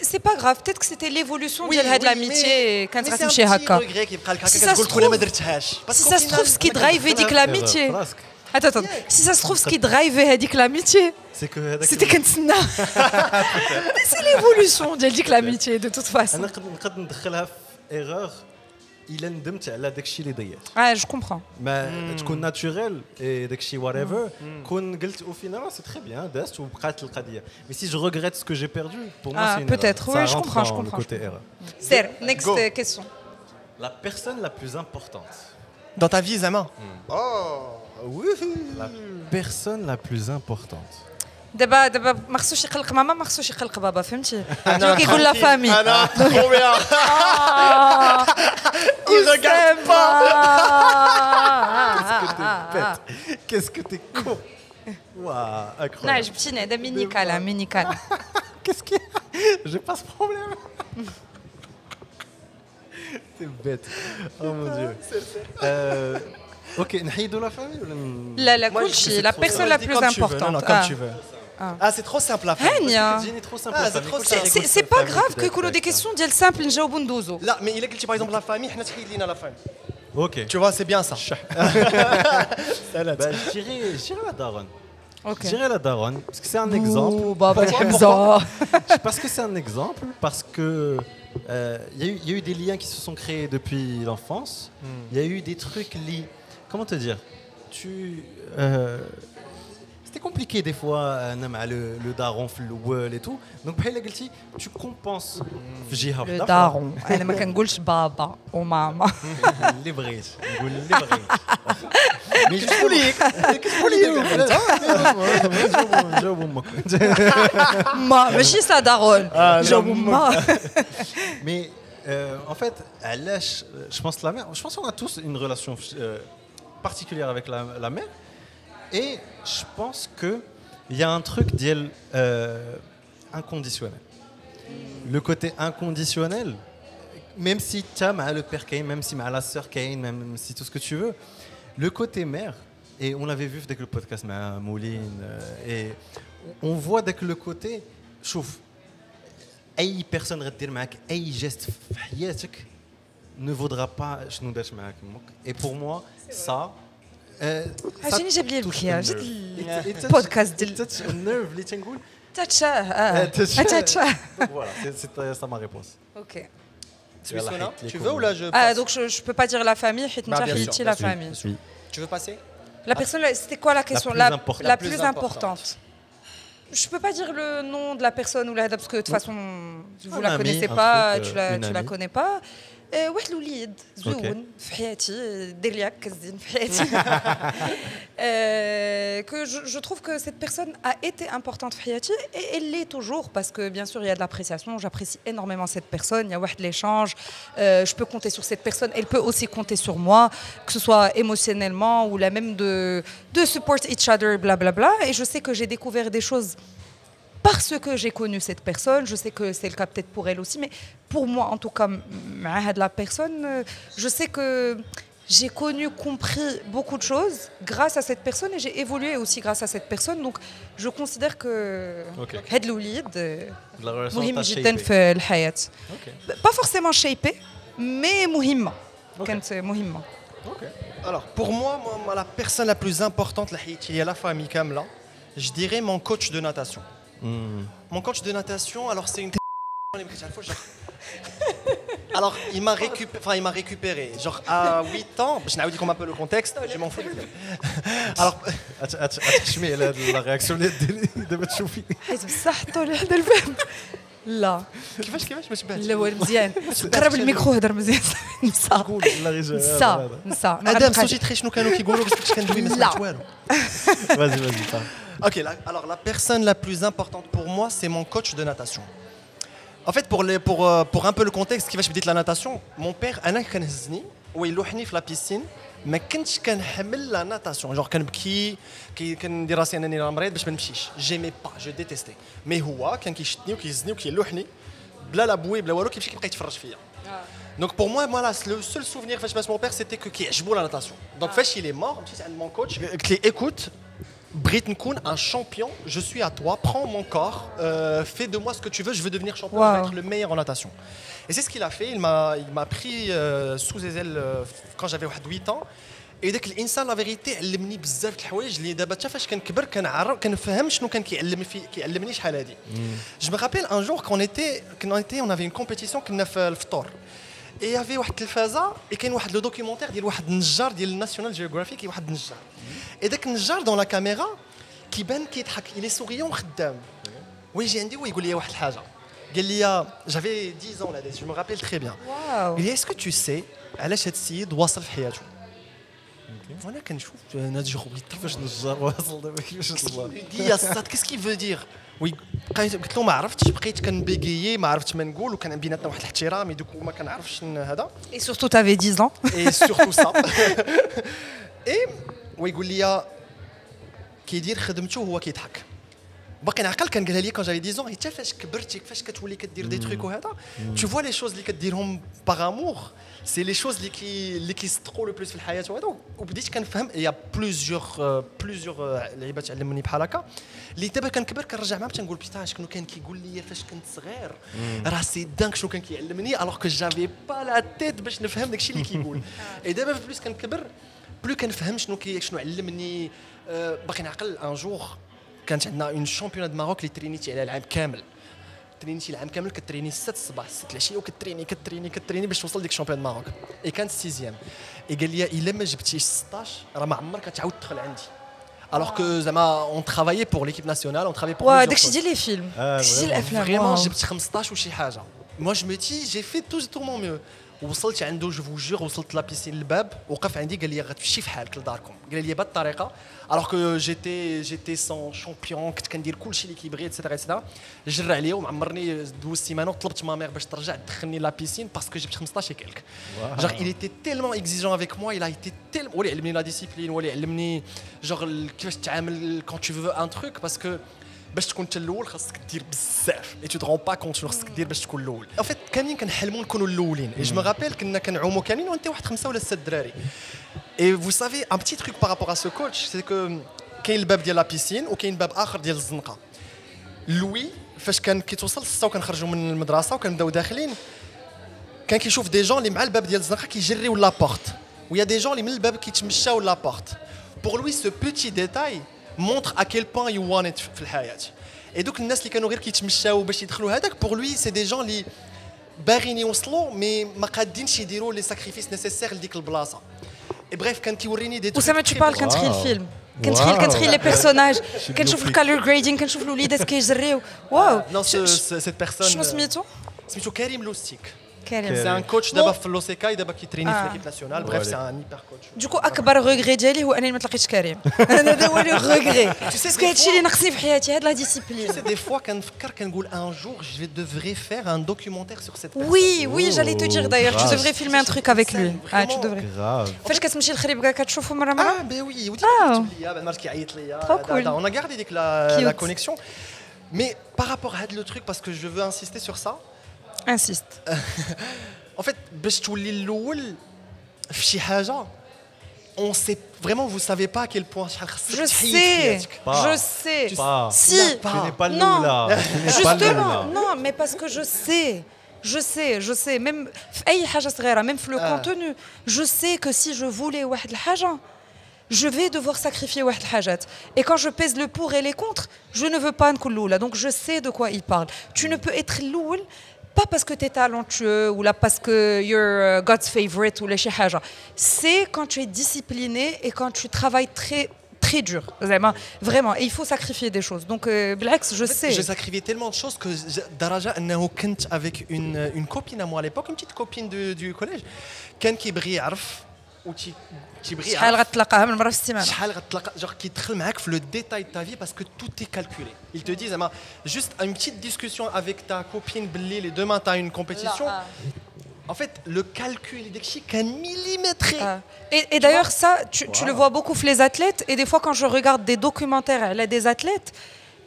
C'est pas grave, peut-être que c'était l'évolution de l'amitié quand c'est un petit regret qui prend le si ça se trouve ce qui drive l'amitié. Attends, si ça se trouve ce qui drive l'amitié. C'était كنتسنى. C'est l'évolution ديال l'amitié de toute façon. انا نقدر ندخلها في ايرور الا ندمت على داكشي اللي ضيعت. Je comprends. ما تكون ناتوريل اي داكشي whatever كون قلت au final c'est très bien دازت وبقات القضيه. Mais si je regrette ce que j'ai perdu pour moi c'est une peut-être oui je comprends. le côté erreur. Ser, next question. La personne la plus importante dans ta vie Zama. Oui. La personne la plus importante. دابا ما خصوش يقلق ماما ما خصوش يقلق بابا فهمتي انا كيقول لا فامي انا trop bien il regarde pas qu'est-ce que t'es con waouh incroyable لا عجبتيني هذا ميني كالا qu'est-ce qu'il y a j'ai pas ce problème c'est bête oh mon dieu ok نحيدوا la famille ولا لا كلشي la personne la plus importante comme tu veux. Ah, c'est trop simple à faire. C'est pas grave que يكونوا des questions ديال simple نجاوبوا ندوزو. لا mais il a قلتي par exemple la famille حنا تحيد لينا la famille. Ok. Tu vois, c'est bien ça. Je dirais la daronne. Je dirais la daronne parce que c'est un exemple. Parce que c'est un exemple, parce que il y a eu des liens qui se sont créés depuis l'enfance. Il y a eu des trucs liés. Comment te dire c'était compliqué des fois le daron et tout donc tu compenses le daron انا ما كنقولش بابا وماما اللي بغيت نقول اللي بغيت مي جاوب امك ما ماشي سا دارون جاوب امك mais en fait je pense qu'on a tous une relation particulière avec la mère. Et je pense qu'il y a un truc inconditionnel. Le côté inconditionnel, même si tu as le père Kane, même si la sœur Kane, même si tout ce que tu veux, le côté mère, et on l'avait vu dès que le podcast Mouline, et on voit dès que le côté, chouf, أي personne غدير معك أي geste في حياتك ne vaudra pas شنو دارت معك. Et pour moi, ça, عرفتيني جاب لي المكياج It's البودكاست ديال النيرف اللي تنقول تتشاه تتشاه. Voilà, c'est ça ma réponse. OK. Suissona, les tu veux ou là je Ah passe? donc je peux pas dire la famille حيت Bah, انت bien sûr, حيدتي bien la sûr. famille. Oui. Tu veux passer? La personne c'était quoi la question plus importante. la plus importante. Je peux pas dire le nom de la personne ou la parce que de toute façon vous Un la ami, connaissez un pas, truc, tu la une connais pas. واحد الوليد زوين في حياتي دير ليك كزين في حياتي. Que je trouve que cette personne a été importante في حياتي et elle l'est toujours parce que bien sûr il y a de l'appréciation, j'apprécie énormément cette personne, il y a واحد l'échange, je peux compter sur cette personne, elle peut aussi compter sur moi, que ce soit émotionnellement ou la même de support each other blablabla et je sais que j'ai découvert des choses parce que j'ai connu cette personne, je sais que c'est le cas peut-être pour elle aussi, mais pour moi, en tout cas, la personne, je sais que j'ai connu, compris beaucoup de choses grâce à cette personne et j'ai évolué aussi grâce à cette personne. Donc, je considère que هاد الوليد مهم جدا في الحياة. Pas forcément shapé, mais مهمة. كانت مهمة. Alors, pour moi, la personne la plus importante, il y a la famille Kamla, je dirais mon coach de natation. Mon coach de natation, alors c'est une. Alors, il m'a récupéré. Genre, à 8 ans, je n'ai pas dit qu'on m'appelle le contexte, je m'en fous. Alors, تشمي la réaction اللي دابا تشوفي. حيت بصح طول هذا الفهم. لا. كيفاش ما شبهتش؟ لا هو مزيان. قرب الميكرو هضر مزيان. نسا. قول لا غير نسا. ادم سوتيتري شنو كانوا كيقولوا باش كندوي ما سمعت والو. Vas-y. Ok, alors la personne la plus importante pour moi, c'est mon coach de natation. En fait, pour un peu le contexte, qui va je la natation, mon père, Anna Kanhezni, où il louhni dans la piscine, mais quand je كنحمل la natation, genre كنبكي كندير راسي انني راه مريض باش ما نمشيش، j'aimais pas, je détestais. Mais هو كان كيشدني وكيهزني وكيلوحني بلا لا بوي بلا والو كيمشي كيبقى يتفرج فيا. Donc pour moi, le seul souvenir que je mon père, c'était que كيعجبو la natation. Donc فاش il est mort, مشيت عند mon coach, قلت لي écoute, Brit Nkoun, un champion, je suis à toi, prends mon corps, fais de moi ce que tu veux, je veux devenir champion, je veux être le meilleur en natation. Et c'est ce qu'il a fait, il m'a pris sous ses ailes quand j'avais 8 ans. Et dès que l'insan, la vérité, علمني بزاف د الحوايج اللي دابا حتى فاش كنكبر كنفهم شنو كان كيعلمني شحال هادي. Je me rappelle un jour on avait une compétition كنا في الفطور. Et il y avait واحد التلفازه et كاين واحد لو دوكيومونتير ديال واحد النجار ديال ناسيونال جيوغرافيك واحد النجار. Et dès que النجار dans la caméra كيبان كيضحك il est souriant وخدام. ويجي عندي ويقول لي واحد الحاجه. قال لي j'avais 10 ans là, je me rappelle très bien. Waouh. Il dit est-ce que tu sais علاش هاد السيد واصل في حياته؟ وانا كنشوف ناضي خويا كيفاش نجار واصل دابا كيفاش نجار. دي يا سات qu'est-ce qu'il veut dire؟ قلت له ما عرفتش بقيت كنبيغيي ما عرفتش ما نقول وكان بيناتنا واحد الاحترام دوك ما كنعرفش هذا. Et surtout t'avais 10 ans. Et surtout ça. Et ويقول لي كيدير خدمته وهو كيضحك. باقي نعقل كان قالها لي كون جافي 10 ans حتى فاش كبرتي كيفاش كتولي كدير دي تروك وهذا tu vois les choses اللي كديرهم par amour c'est les choses اللي كيصدقوا لو بلوس في الحياه وهذا وبديت كنفهم il y a plusieurs لعيبات علموني بحال هكا اللي دابا كنكبر كنرجع معاهم تنقول بيتا شنو كان كيقول لي فاش كنت صغير راه سي دانك شنو كان كيعلمني alors que j'avais pas la tête باش نفهم داكشي اللي كيقول et دابا بلوس كنكبر بلو كنفهم شنو علمني باقي نعقل ان جور كانت عندنا اون شامبيون دو ماروك اللي ترينيتي على العام كامل ترينيتي العام كامل كتريني 6 الصباح 6 العشيه وكتريني باش توصل ديك شامبيون دو ماروك اي كانت 6 اي قال لي الا ما جبتيش 16 راه ما عمرك تعاود تدخل عندي alors que زعما on travaillait pour l'équipe nationale on travaillait pour واه داكشي ديال لي فيلم داكشي ديال الافلام فريمون جبت 15 وشي حاجه moi je me dis j'ai fait tout mon mieux وصلت عنده جو فوجور وصلت لابيسين الباب وقف عندي قال لي غتمشي في حالك لداركم قال لي بهذه الطريقه alors que j'étais son champion كنت كندير كلشي اللي كيبغي اتسيتيرا جرى عليا ومعمرني دوز سيمانه وطلبت ما مير باش ترجع تدخلني لابيسين باسكو جبت 15 كيلك genre il était tellement exigeant avec moi il a été tellement ولي علمني لا ديسيبلين ولي علمني genre كيفاش تعامل quand tu veux un truc parce que باش تكون انت الاول خاصك دير بزاف اي تو ترون با كونت شنو خاصك دير باش تكون الاول ان فيت كاملين كنحلموا نكونوا الاولين اي جو مي رابيل كنا كنعوموا كاملين وانت واحد 5 ولا 6 دراري اي فو سافي ان بتي تروك بارابور ا سو كوتش سي كو كاين الباب ديال لا بيسين وكاين باب اخر ديال الزنقه لوي فاش كان كيتوصل 6 وكنخرجوا من المدرسه وكنبداو داخلين كان كيشوف دي جون اللي مع الباب ديال الزنقه كيجريو لا بورت où il y a des gens les milbab qui تمشاو la porte. Pour lui ce petit détail montre à quel point you want it في الحياة. Et donc الناس اللي كانوا غير كيتمشاو باش يدخلوا هذاك pour lui c'est des gens اللي باغيين يوصلوا mais ما قادينش يديروا les sacrifices nécessaires لديك البلاصه. Et bref كان كيوريني des trucs. Oussama, tu parles كنتخيل الفيلم. كنتخيل لي بيرسوناج كنشوف الكالور جريدين كنشوف الوليدات كيجريو واو. Non cette personne شنو سميتو؟ سميتو كريم لوستيك. كريم. C'est un coach دابا في لوسيكاي دابا كيتريني في l'équipe nationale. Bref c'est un hyper coach. دوكو اكبر ريغري ديالي هو انني ما تلاقيتش كريم. هذا هو لو ريغري. باسكو هادشي اللي ناقصني في حياتي هاد لا ديسيبلين. C'est des fois كنفكر كنقول un jour je devrais faire un documentaire sur cette personne. Oui, j'allais te dire d'ailleurs, tu devrais filmer un truc avec lui. Ah, tu devrais. Grave. فاش كتمشي للخريبكه كتشوفو مره مره. Ah ben oui, وديك كتب ليا بعد ما كيعيط ليا. Trop cool. On a gardé ديك la connexion. Mais par rapport à le truc parce que je veux insister sur ça. Insiste. En fait باش تولي الاول في شي حاجه on sait vraiment vous savez pas à quel point شحال خصك Je تحيد sais, حياتك. je sais. Si, Tu n'es pas le non, là. justement, non, mais parce que je sais, même في أي حاجة صغيرة, même في le contenu, je sais que si je voulais واحد الحاجة, je vais devoir sacrifier واحد الحاجات. Et quand je pèse le pour et les contre, je ne veux pas نكون الأولى. Donc je sais de quoi il parle. Tu ne peux être الأول pas parce que tu es talentueux ou là parce que you're God's favorite ou les شي حاجة. C'est quand tu es discipliné et quand tu travailles très dur, vraiment. Et il faut sacrifier des choses. Donc, بالعكس, je sais. J'ai sacrifié tellement de choses que Daraja أنه كنت avec une copine à moi à l'époque, une petite copine du collège, كان كيبغي يعرف وتيبغي شحال غتلاقاها من مرة في السيمانة. شحال غتلاقى genre كيدخل معاك في le détail de ta vie parce que tout est calculé. Ils te disent زعما juste une petite discussion avec ta copine بالليل et demain tu as une compétition. En fait, le calcul داكشي كان millimétré. Et d'ailleurs ça tu le vois beaucoup les athlètes et des fois quand je regarde des documentaires على des athlètes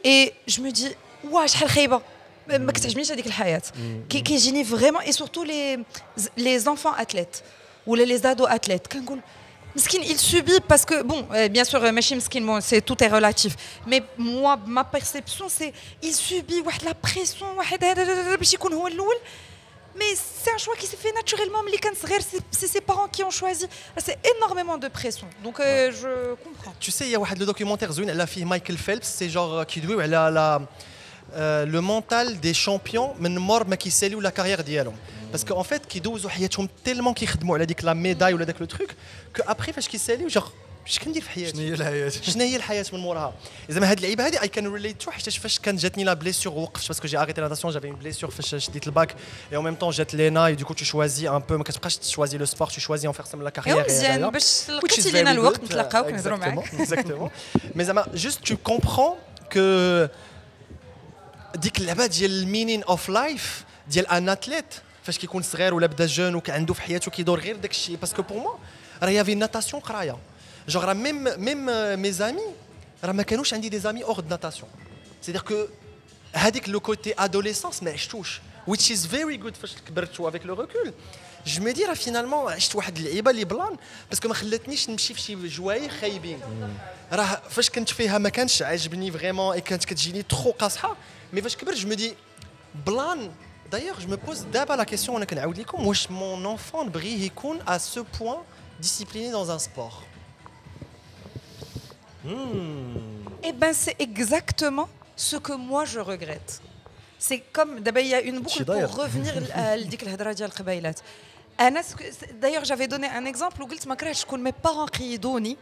et je me dis واو شحال خايبة ما كتعجبنيش هذيك الحياة. كيجيني vraiment et surtout les enfants athlètes ou les ados athlètes كنقول مسكين il subit parce que bon bien sûr ماشي مسكين bon c'est tout est relatif mais moi ma perception c'est il subit واحد la pression واحد باش يكون هو الأول. Mais c'est un choix qui s'est fait naturellement. Mais c'est ses parents qui ont choisi. C'est énormément de pression. Donc je comprends. Tu sais, il y a un documentaire زوين على فيه Michael Phelps, c'est genre كيدويو على le mental des champions من مور ما كيساليو la carrière ديالهم. Parce qu'en fait كيدوزوا حياتهم tellement كيخدموا على ديك la médaille ولا داك le truc que après فاش كيساليو genre اش كندير في حياتي؟ شنو هي الحياة؟ شنو هي الحياة من موراها؟ زعما هاد اللعيبه هادي اي كان ريليت تو حيت فاش كانت جاتني لا بليسيور وقفت باسكو جي اريتي لا ناتاسيون جافي اون بليسيور فاش شديت الباك اي en même temps جات لينا et du coup tu choisis un peu ما كتبقاش تشوازي لو سبور tu choisis en faire la carrière مزيان باش لقيتي لينا الوقت نتلاقاو ونهضروا معاك. Exactement. Mais زعما juste tu comprends que ديك اللعبه ديال المينين اوف لايف ديال ان اتليت فاش كيكون صغير ولا بدا جون وعنده في حياته كيدور غير داك الشيء باسكو بور موا راه يافي ناتاسيون قرايه. Genre, même mes amis, ما كانوش عندي des amis hors de natation. C'est-à-dire que هذيك le côté adolescence ما عشتوش, which is very good فاش كبرت avec le recul. Je me dis راه finalement عشت واحد اللعيبه اللي بلان باسكو ما خلاتنيش نمشي في شي جوايع خايبين. راه فاش كنت فيها ما كانش عاجبني فريمون اي كانت كتجيني ترو قاصحه, مي فاش كبرت je me dis بلان. D'ailleurs, je me pose d'abord la question وانا كنعاود لكم واش mon enfant نبغيه يكون à ce point discipliné dans un sport. Eh ben, c'est exactement ce que moi je regrette. C'est comme d'abord il y a une boucle pour revenir à ديك الهضره ديال القبيلات. انا d'ailleurs j'avais donné un exemple وقلت ما كرهتش شكون mes parents قيدوني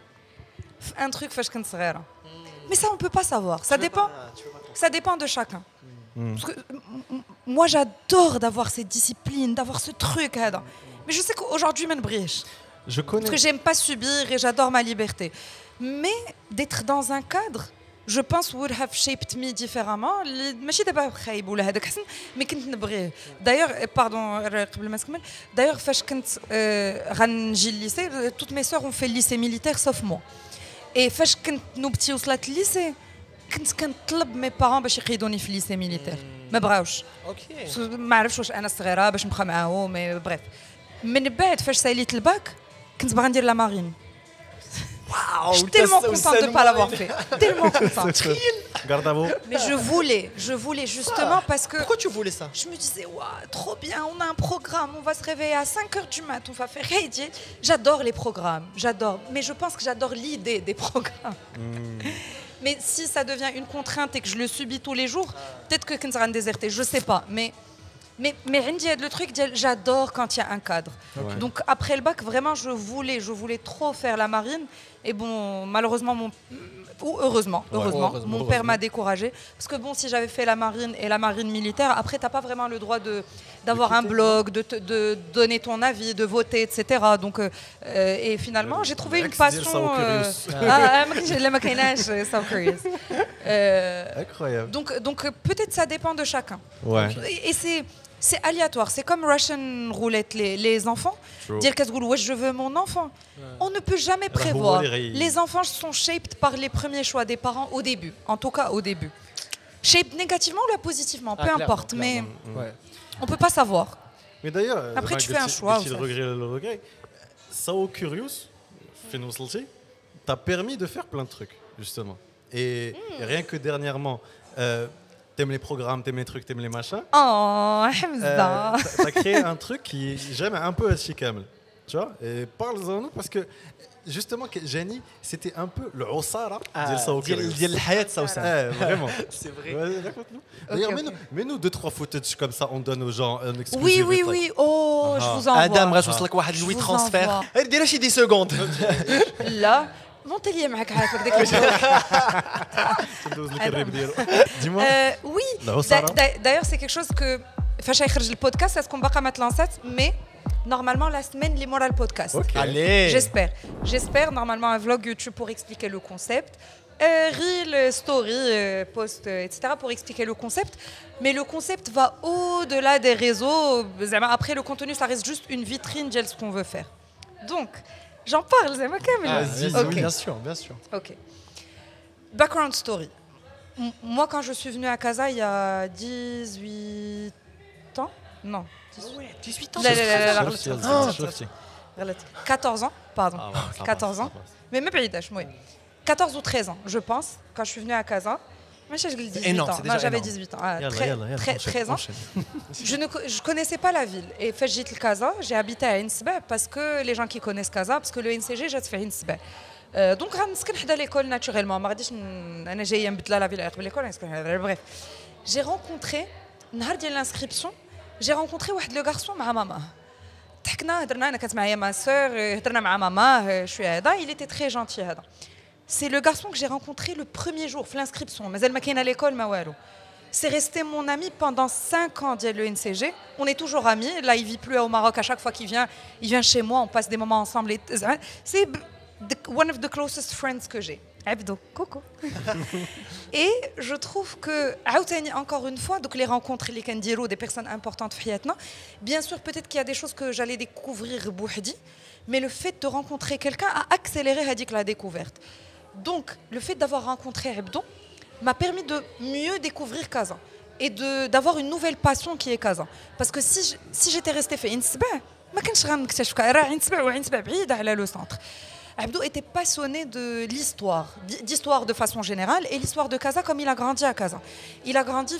في un truc فاش كنت صغيره. Mais ça on peut pas savoir. Ça dépend de chacun. Parce que moi j'adore d'avoir cette discipline, d'avoir ce truc هذا. Mais je sais qu'aujourd'hui ما نبغيش. Je connais. Parce que j'aime pas subir et j'adore ma liberté. Mais d'être dans un cadre, je pense would have shaped me différemment. ماشي دابا خايب ولا هذاك حسن, mais كنت نبغيه. D'ailleurs, pardon, قبل ما نكمل. D'ailleurs, فاش كنت غنجي للليسي, toutes mes sœurs ont fait le lycée militaire sauf moi. Et فاش كنت نوبتي وصلت للليسي, كنت كنطلب مي بارون باش يقيدوني في الليسي ميليتير. ما بغاوش. اوكي. ما عرفتش واش انا صغيره باش نبقى معاهم, مي بريف. من بعد فاش ساليت الباك كنت باغا ندير لا مارين. Wow, Je suis tellement contente de ne pas l'avoir fait. Tellement contente. Garde à vous. Mais je voulais justement parce que Pourquoi tu voulais ça? je me disais, waouh, trop bien, on a un programme, on va se réveiller à 5h du mat, on va faire Heidi. J'adore les programmes, j'adore. Mais je pense que j'adore l'idée des programmes. Mais si ça devient une contrainte et que je le subis tous les jours, peut-être que Kinzaran déserté, je sais pas. Mais Andy, le truc, j'adore quand il y a un cadre. Ouais. Donc après le bac, vraiment, je voulais trop faire la marine. Et bon, malheureusement, heureusement, mon père m'a découragée. Parce que bon, si j'avais fait la marine et la marine militaire, après, t'as pas vraiment le droit d'avoir un blog, de donner ton avis, de voter, etc. Donc, et finalement, j'ai trouvé une passion. Incroyable. Donc peut-être ça dépend de chacun. Ouais. Et c'est aléatoire, c'est comme Russian Roulette, les enfants. True. Dire qu'est-ce que je veux mon enfant. On ne peut jamais prévoir. Les enfants sont shaped par les premiers choix des parents au début, en tout cas au début. Shaped négativement ou positivement, peu importe, mais on ne peut pas savoir. Mais d'ailleurs, après tu fais un choix. Le regret, Sao Curious, t'as permis de faire plein de trucs, justement. Et rien que dernièrement, t'aimes les programmes, t'aimes les trucs, t'aimes les machins. Oh, Hamza. T'as créé un truc qui j'aime un peu à Chikamel. Tu vois? Et parle-en nous parce que justement, Jenny, c'était un peu le Osara ديال الحياة سوسن. Vraiment. C'est vrai. Ouais, raconte-nous. D'ailleurs, mets-nous 2-3 footage comme ça, on donne aux gens un exclusif. Oui. Oh, je vous envoie. Adam غاش وصلك واحد لوي ترانسفير. ديرها شي 10 سكوند. لا montez لي معك عافاك ديك Dis-moi. Oui. العصارة. D'ailleurs, c'est quelque chose que فاش يخرج البودكاست اسكو باقا ما تلانسات mais normalement la semaine les moral podcast. Ok. Allez. J'espère normalement un vlog YouTube pour expliquer le concept. Reel, story, post, etc. pour expliquer le concept. Mais le concept va au-delà des réseaux. Après, le contenu, ça reste juste une vitrine de ce qu'on veut faire. Donc, j'en parle, c'est ma caméra. Oui, bien sûr. Ok. Background story. Moi, quand je suis venue à Casa il y a 18 ans, non. 18 ans. لا 14 ans, pardon. 14 ans. Mais même pas 14 ou 13 ans, je pense, quand je suis venue à Casa. Moi, j'ai 18 ans. Non, j'avais 18 ans. 13 ans. Je ne connaissais pas la ville. Et fait, j'ai le Casa, j'ai habité à Insba parce que les gens qui connaissent Casa, parce que le NCG, j'ai fait Insba. Donc, je suis à l'école naturellement. Je suis à la ville à l'école. Bref, j'ai rencontré, lors de l'inscription, j'ai rencontré le garçon avec maman. ضحكنا هضرنا انا كانت معايا ما سور هضرنا مع ماما شويه هذا il était très gentil هذا. C'est le garçon que j'ai rencontré le premier jour في l'inscription مازال ما كاين à l'école ما والو. C'est resté mon ami pendant 5 ans ديال le NCG. On est toujours amis. Là, il vit plus au Maroc. À chaque fois qu'il vient, il vient chez moi. On passe des moments ensemble. C'est one of the closest friends que j'ai. Abdo, coucou. Et je trouve que, encore une fois, donc les rencontres, les candiro, des personnes importantes, bien sûr, peut-être qu'il y a des choses que j'allais découvrir bouhdi, mais le fait de rencontrer quelqu'un a accéléré la découverte. Donc, le fait d'avoir rencontré Abdo m'a permis de mieux découvrir Kazan et d'avoir une nouvelle passion qui est Kazan. Parce que si j'étais restée fait Insba, ما كنتش غنكتشف راه Insba و Insba بعيد على le centre. Abdo était passionné de l'histoire, d'histoire de façon générale, et l'histoire de Casa comme il a grandi à Casa. Il a grandi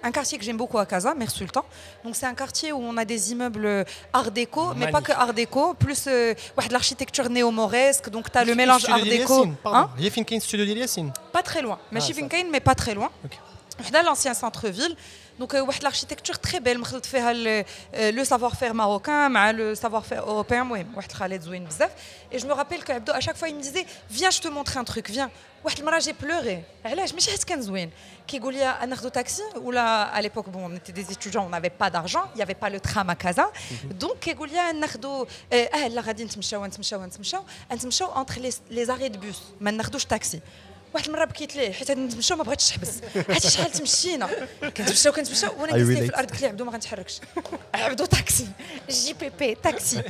un quartier que j'aime beaucoup à Casa, Mère Sultan. Donc c'est un quartier où on a des immeubles art déco, mais pas que art déco, plus de l'architecture néo-mauresque, donc tu as le mélange art déco. Il y a une studio de Yassine. Pas très loin, mais pas très loin. Là, l'ancien centre-ville. Donc, l'architecture très belle, le savoir-faire marocain, le savoir-faire européen. Et je me rappelle qu'Abdo, à chaque fois, il me disait viens, je te montre un truc, viens. J'ai pleuré. Je me suis dit qu'il y a un taxi, où là, à l'époque, bon, on était des étudiants, on n'avait pas d'argent, il n'y avait pas le tram à Casa. Donc, il y a un entre les arrêts de bus, un taxi. واحد المره بكيت ليه حيت نتمشاو ما بغيتش نحبس حيت شحال تمشينا كنتمشاو وانا جالسه في الارض قلت ليه عبدو ما غنتحركش عبدو تاكسي جي بي بي تاكسي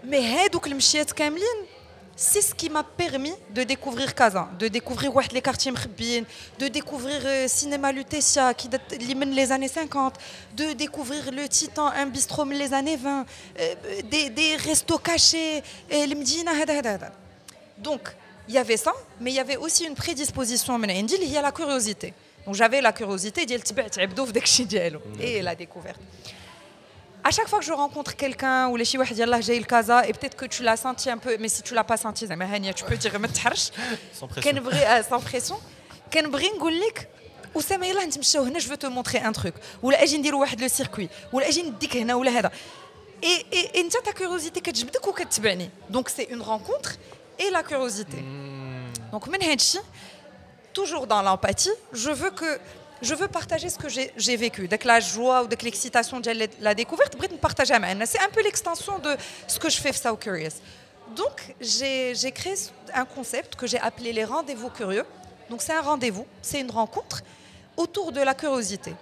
مي هادوك المشيات كاملين c'est ce qui m'a permis de découvrir Kazan, de découvrir les quartiers mkhbien, de découvrir Cinéma Lutetia qui date les années 50, de découvrir le Titan, un bistrot les années 20, des restos cachés, le Medina, Donc, il y avait ça, mais il y avait aussi une prédisposition il y a la curiosité. Donc, j'avais la curiosité et la découverte. À chaque fois que je rencontre quelqu'un ou les chiouah diallah j'ai le casa et peut-être que tu l'as senti un peu, mais si tu l'as pas senti, tu peux dire Sans pression. sans pression. وسام يلاه نتمشاو هنا je veux te montrer un truc ولا اجي نديروا واحد لو سيركوي ولا اجي نديك هنا ولا هذا et انت ta curiosité كتجبدك وكتبعني donc c'est une rencontre et la curiosité donc من هادشي toujours dans l'empathie je veux partager ce que j'ai vécu dès que la joie ou dès que l'excitation de la découverte بغيت نبارطاجها معنا c'est un peu l'extension de ce que je fais So Curious donc j'ai créé un concept que j'ai appelé les rendez-vous curieux donc c'est un rendez-vous c'est une rencontre autour de la curiosité,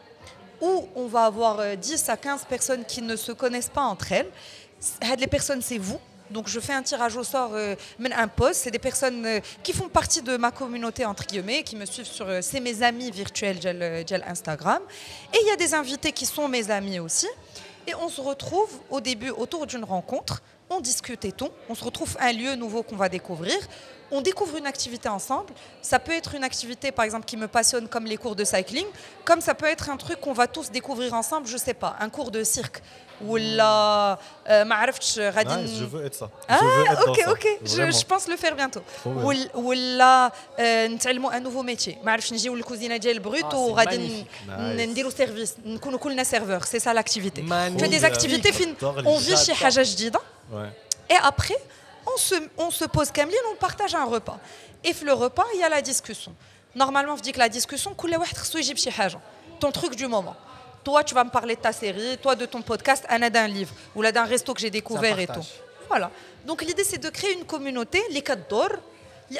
où on va avoir 10 à 15 personnes qui ne se connaissent pas entre elles. Les personnes, c'est vous. Donc je fais un tirage au sort, un post. C'est des personnes qui font partie de ma communauté, entre guillemets, qui me suivent sur... c'est mes amis virtuels, j'ai Instagram. Et il y a des invités qui sont mes amis aussi. Et on se retrouve au début autour d'une rencontre. On discute et tout. On se retrouve un lieu nouveau qu'on va découvrir. On découvre une activité ensemble. Ça peut être une activité, par exemple, qui me passionne comme les cours de cycling, comme ça peut être un truc qu'on va tous découvrir ensemble, je sais pas, un cours de cirque. Ou là, je veux être ça. Ah, je veux être ok, dans ça. ok, je pense le faire bientôt. Ou là, نتعلموا un nouveau métier. ما عرفتش نجيو للكوزينه ديال البروت وغادي نديروا سيرفيس نكونوا كلنا سيرفور. C'est ça l'activité. Tu as des activités on vit شي حاجه جديده. Et après on se pose Kamlin, on partage un repas. Et le repas, il y a la discussion. Normalement, je dis que la discussion, ton truc du moment. Toi, tu vas me parler de ta série, toi de ton podcast, Anna d'un livre, ou là d'un resto que j'ai découvert et tout. Voilà. Donc l'idée, c'est de créer une communauté, les quatre d'or.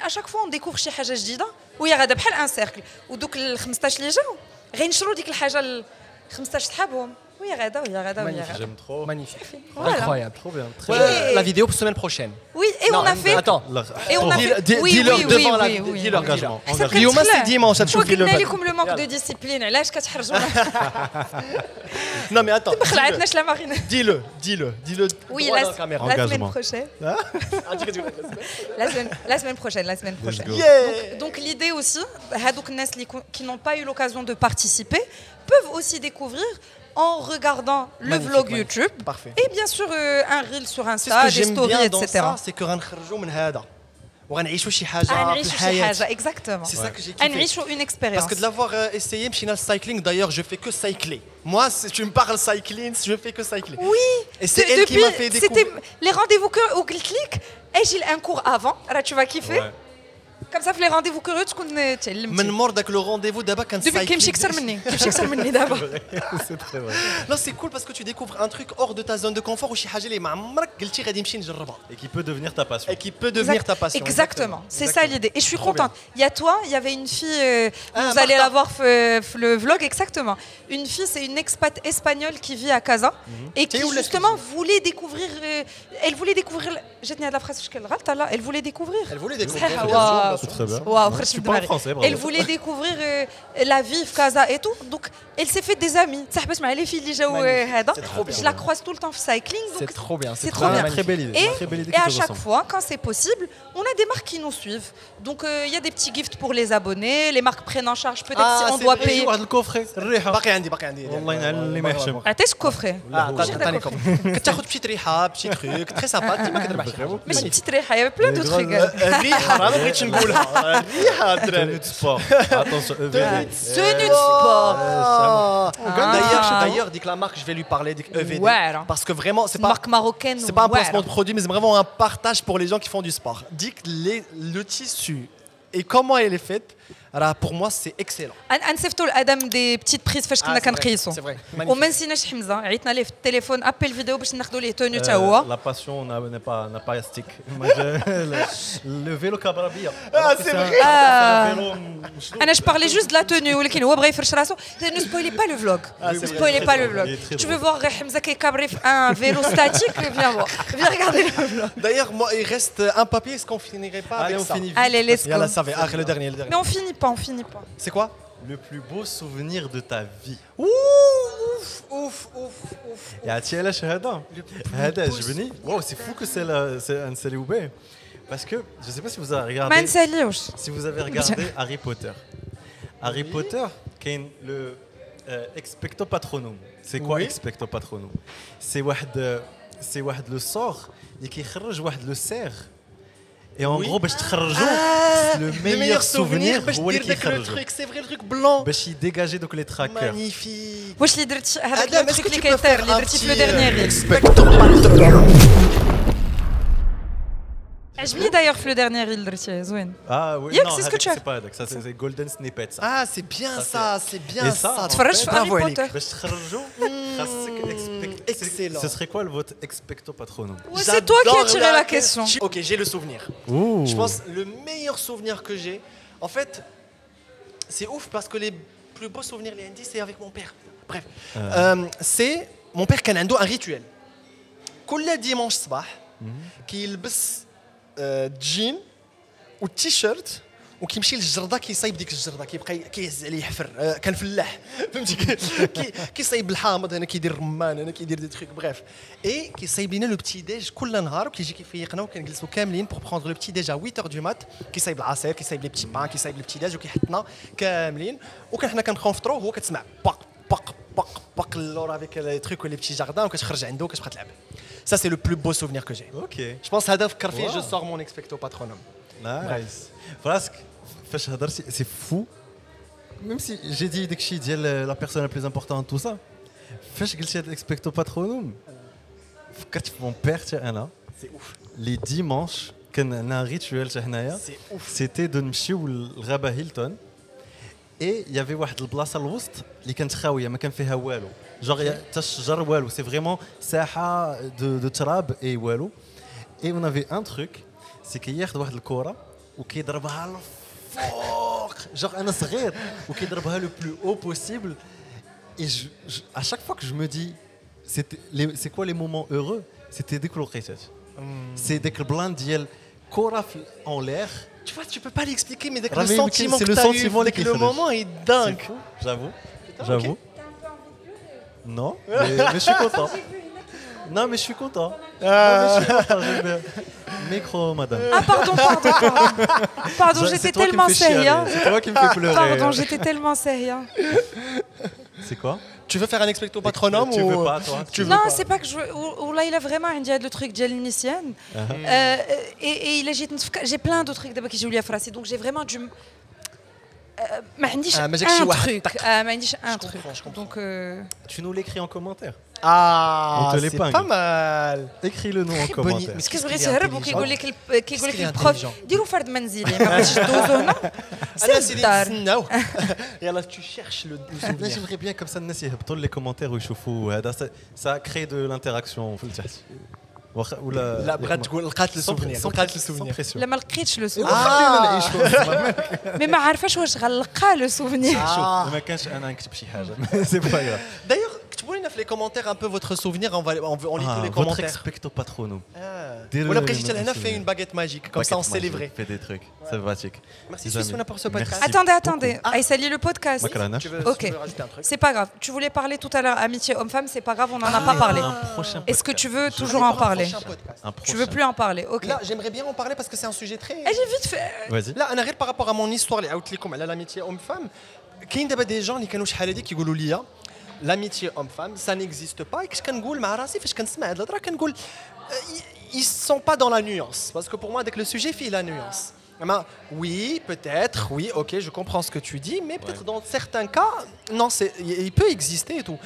À chaque fois, on découvre شي حاجة جديدة, où il y a un cercle. Ou donc les 15 اللي جاو, غينشروا ديك الحاجة ال 15 صحابهم. Oui, j'aime trop. Magnifique. Voilà. Incroyable. Trop bien. La vidéo pour semaine prochaine. Oui, et on a fait... Attends. Et on a fait... Dis-leur devant la... Dis-leur engagement. اليوم c'est dimanche, تشوفي le قلنا لكم لو مانك دو ديسيبلين علاش كتحرجونا Non mais attends. ما خلعتناش لا مارينا Dis-le. Oui, droit dans la caméra. la semaine prochaine. La semaine prochaine. Donc l'idée aussi, هذوك الناس qui n'ont pas eu l'occasion de participer peuvent aussi découvrir en regardant le vlog YouTube. Parfait. Et bien sûr un reel sur Insta, des des stories, etc. C'est que غنخرجوا من هذا وغنعيشوا شي حاجه في الحياه. Exactement. C'est ça que j'ai kiffé. نعيشوا une expérience. Parce que de l'avoir essayé, مشينا cycling. D'ailleurs, je fais que cycler. Moi, si tu me parles cycling, je fais que cycler. Oui. Et c'est elle qui m'a fait découvrir. C'était les rendez-vous que au clic. Et j'ai un cours avant. Là, tu vas kiffer. Ouais. Comme ça, les rendez-vous curieux, tu connais. من مور داك لو رونديفو دابا كان Depuis كيمشي اكثر مني دابا. C'est très vrai. Non, c'est cool parce que tu découvres un truc hors de ta zone de confort وشي حاجه اللي ما عمرك قلتي غادي نمشي نجربها. Et qui peut devenir ta passion. Et qui peut devenir ta passion. Exactement. C'est ça l'idée. Et je suis contente. Il y a toi, il y avait une fille, vous allez Martha. la voir le vlog, exactement. Une fille, c'est une expat espagnole qui vit à Casa et qui justement voulait découvrir. Elle voulait découvrir. J'ai tenu à la phrase elle voulait découvrir. Elle voulait découvrir. C'est très bien. Waouh, Tu parles français, bravo. elle voulait découvrir la vie de Casa et tout. Donc elle s'est fait des amis. صاحبت مع les filles اللي جاوا هذا. Je la croise tout le temps en cycling. C'est trop bien. C'est trop bien. Très belle idée. Très belle idée Et qui à te chaque ressemble. fois, quand c'est possible, on a des marques qui nous suivent. Donc il y a des petits gifts pour les abonnés. Les marques prennent en charge. Peut-être si on doit payer. واحد الكوفري الريحه باقي عندي والله ينعل اللي ما يحشم. عطيش coffret. عطاني كتاخذ بشي ريحه بشي تخيك تري سامبا ديما كتربح شي حاجه. ماشي petite ريحه. Il y avait plein de trucs. الريحه راه ما بغيتش نقولها. الريحه Tenue de sport. Attention, EVD. Tenue de sport. D'ailleurs, dit que la marque, je vais lui parler de EVD. Ouais. Parce que vraiment, c'est pas Marque marocaine. c'est pas un placement de produit, mais c'est vraiment un partage pour les gens qui font du sport. Dit que le tissu et comment elle est faite, alors pour moi, c'est excellent. نصيفطوا لادم دي بتيت بريز فاش كنا كنقيسوا. C'est vrai. وما نسيناش حمزه عيطنا ليه في التليفون ابل فيديو باش ناخذوا ليه توني حتى هو. La passion n'a pas stick. Le vélo Cabrabia. c'est vrai. انا je parlais juste de la tenue ولكن هو بغى يفرش راسو. Ne spoilez pas le vlog. Ne spoilez pas le vlog. Tu veux voir Hamza qui cabrer un vélo statique? Viens voir. Viens regarder le vlog. D'ailleurs, moi, il reste un papier. Est-ce qu'on finirait pas Allez, avec on ça? finit. Allez, let's go. Yalla, ça va. Ah, le dernier. Mais on finit pas. C'est quoi? Le plus beau souvenir de ta vie. Ouf. يا عرفتي علاش هذا؟ هذا عجبني. واو سي فو كو سي ان سالي وبيه. Parce que je sais pas si vous avez ما regardé نساليوش. si vous avez regardé Harry Potter. Harry Potter كاين le expecto patronum. C'est quoi Oui. expecto patronum? C'est واحد le sort اللي كيخرج واحد le cerf. Et en Oui. gros باش تخرجوا le Le meilleur souvenir باش هو اللي دير داك le كيخرجوا truc, c'est vrai le truc blanc. باش يديجاجي دوك لي تراكر. Magnifique. واش اللي درت هذاك Adam, est-ce التريك que اللي tu peux كيطير faire اللي un درتي في لو petit, ديرنيير expecto patronum. عجبني دايوغ في لو ديرنيير اللي درتيه زوين. Ah oui, Yak, non, c'est ce que tu as. c'est pas هذاك, ça c'est Golden Snippets. Ah, c'est bien ça, c'est bien Et ça, ça. en تفرج في هاري Bravo, Eric. بوتر. باش تخرجوا خاصك Excellent. Ce serait quoi votre expecto patronum? C'est toi qui as J'adore tiré la question. Ok, j'ai le souvenir. Ouh. Je pense le meilleur souvenir que j'ai, en fait, c'est ouf parce que les plus beaux souvenirs, les Andy, c'est avec mon père. Bref, c'est mon père qui a un rituel. كل dimanche صباح كيلبس جين والتيشيرت وكيمشي للجرده كيصايب ديك الجرده كيبقى كيهز عليه حفر كان فلاح فهمتي كيصايب الحامض هنا كيدير الرمان هنا كيدير دي تروك بريف اي كيصايب لينا لو بتي ديج كل نهار وكيجي كيفيقنا وكنجلسوا كاملين بور بروندر لو بتي ديج ا 8h du mat كيصايب العصير كيصايب لي بتي بان كيصايب لي بتي ديج وكيحطنا كاملين وكان حنا كنبقاو نفطروا وهو كتسمع باق باق باق باق اللور افيك لي تروك ولي بتي جاردان وكتخرج عنده وكتبقى تلعب. Ça c'est le plus beau souvenir que j'ai. Ok. Je pense هذا فكر فيه Wow. je sors mon expecto patronum. Nice. Parce que فاش هضرتي c'est fou. Même si j'ai dit داكشي ديال la personne la plus importante tout ça. فاش قلتي هاد expecto patronum فكرت في mon père حتى انا. C'est ouf. Les dimanches كان عندنا ريتوال حتى حنايا. C'est ouf. C'était de نمشيو للغابه هيلتون. Et il y avait واحد البلاصه الوسط اللي كانت خاويه ما كان فيها والو جوغ حتى الشجر والو سي فريمون ساحه دو تراب اي والو اي اون افي ان تروك سي كياخذ واحد الكره وكيضربها للفوق جوغ انا صغير وكيضربها لو بلو او بوسيبل اي à chaque fois que je me dis c'est quoi les moments heureux c'était ديك الوقيتات سي ديك البلان ديال كره en l'air. Tu vois, tu peux pas l'expliquer, mais Rami, le sentiment c'est que le tu as sentiment eu, dès que le qui fait moment est C'est dingue. fou, j'avoue. Putain, J'avoue. Non, mais je suis content. Non, mais je suis content. Non, mais je suis content, j'aime bien. Micro, madame. Ah pardon. Pardon, C'est j'étais toi qui me tellement fais chialer, sérieuse. C'est toi qui me fais pleurer. Pardon, j'étais tellement sérieuse. C'est quoi? Tu veux faire un expecto patronum Tu ou veux pas, toi? Tu veux Non, pas. c'est pas que je veux. Ou là, il a vraiment un diade le truc ديال النسيان. Et il a j'ai plein de trucs d'abord qui j'ai oublié à frasser. Donc j'ai vraiment du ما عنديش ما جاكش شي un واحد truc. طق. ما عنديش un Je truc. comprends, je comprends. Donc Tu nous l'écris en commentaire. Ah, On te c'est l'épingle. pas mal. Écris-le nous en Très commentaire. bonne- كيبغي qu'il est تهرب intelligent. وكيقول لك كيقول لك qu'il est البروف intelligent. ديروا فرد منزلي ما بغيتيش دوزو هنا أنا سير سيدي الدار. نتسناو. يلا tu cherches le Là, souvenir. j'aimerais bien comme ça الناس يهبطوا les commentaires ويشوفوا هذا ça crée de l'interaction في التحت. ولا لا بغات تقول لقات السوفينير لقات sans السوفينير. pression. لا ما لقيتش لو سوفونير خلينا نعيشوا. مي ما عارفاش واش غنلقى لو سوفونير شوف ما كانش انا نكتب شي حاجه سي با غراف. D'ailleurs, كتبوا لنا في les commentaires un peu votre souvenir, on lit tous les Votre commentaires. expecto patronum. Ah. ولا بغيتي حتى لهنا fais une baguette magique comme ça on célébrait. Fait des trucs, sympathique. Merci Souna pour ce podcast. Attendez attendez le podcast Makrana. Tu veux Ok. rajouter un truc? C'est pas grave. Tu voulais parler tout à l'heure amitié homme-femme, c'est pas grave, on n'en a pas parlé. Un prochain Est-ce que tu veux Allez, toujours en pour un parler prochain podcast. Un Tu veux plus en parler Ok. Là, j'aimerais bien en parler parce que c'est un sujet très. J'ai vite fait. Vas-y. لا انا غير par rapport à mon histoire اللي عاودت لكم على l'amitié homme-femme كاين دابا دي جون اللي كانوا شحال هذيك كيقولوا لي l'amitié homme-femme ça n'existe pas et كنت كنقول مع راسي فاش كنسمع هاد الهضره كنقول ils sont pas dans la nuance parce que pour moi avec le sujet fait la nuance. Oui, peut-être, oui, ok, je comprends ce que tu dis, mais peut-être dans certains cas, non, il peut exister et tout.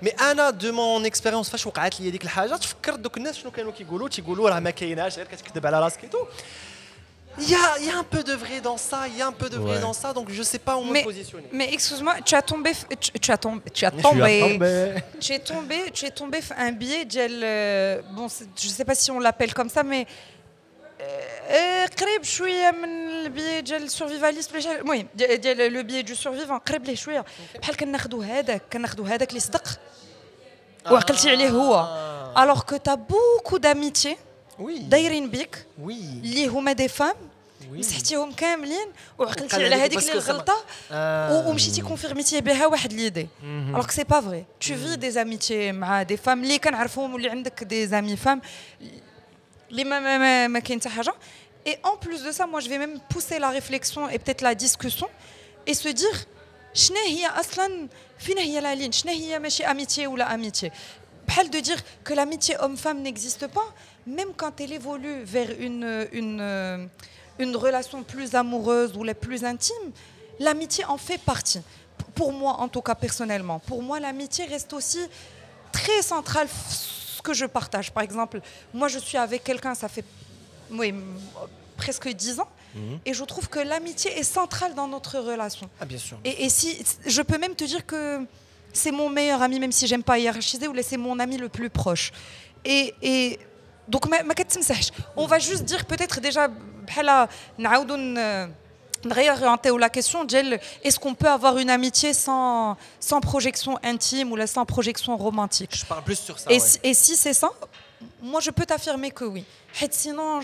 Mais Anna, de mon expérience, فاش وقعت لي هذيك الحاجه تفكرت دوك الناس شنو كانوا كيقولوا راه ما كايناش غير كتكذب على راسك et tout. Il y a un peu de vrai dans ça, il y a un peu de vrai Ouais. dans ça, donc je sais pas où me positionner. Mais excuse-moi, tu as tombé un billet bon je sais pas si on l'appelle comme ça mais قريب شويه من البيي ديال السورفيفاليست المهم ديال لو بيي دو سورفيفون قريب ليه شويه بحال كناخذوا هذاك اللي صدق وعقلتي عليه هو alors que tu as beaucoup d'amitié Oui. دايرين بيك Oui. اللي هما دي فام مسحتيهم كاملين وعقلتي على هذيك اللي الغلطه ومشيتي كونفيرميتي بها واحد ليدي alors que c'est pas vrai tu vis des amitiés مع des femmes اللي كنعرفهم واللي عندك des amis femmes اللي ما كاين حتى حاجه Et en plus de ça, moi, je vais même pousser la réflexion et peut-être la discussion et se dire, شنو هي أصلاً فين هي la ligne, شنو هي ماشي amitié ou la amitié. بحال de dire que l'amitié homme-femme n'existe pas, même quand elle évolue vers une relation plus amoureuse ou la plus intime, l'amitié en fait partie. Pour moi, en tout cas personnellement, pour moi, l'amitié reste aussi très centrale. Ce que je partage, par exemple, moi, je suis avec quelqu'un, ça fait presque 10 ans, et je trouve que l'amitié est centrale dans notre relation. Ah, bien sûr. Et si, je peux même te dire que c'est mon meilleur ami, même si j'aime pas hiérarchiser, ou c'est mon ami le plus proche. Et donc, on va juste dire peut-être déjà, réorienter la question, est-ce qu'on peut avoir une amitié sans projection intime ou sans projection romantique? Je parle plus sur ça. Et si c'est ça, moi je peux t'affirmer que oui. Sinon,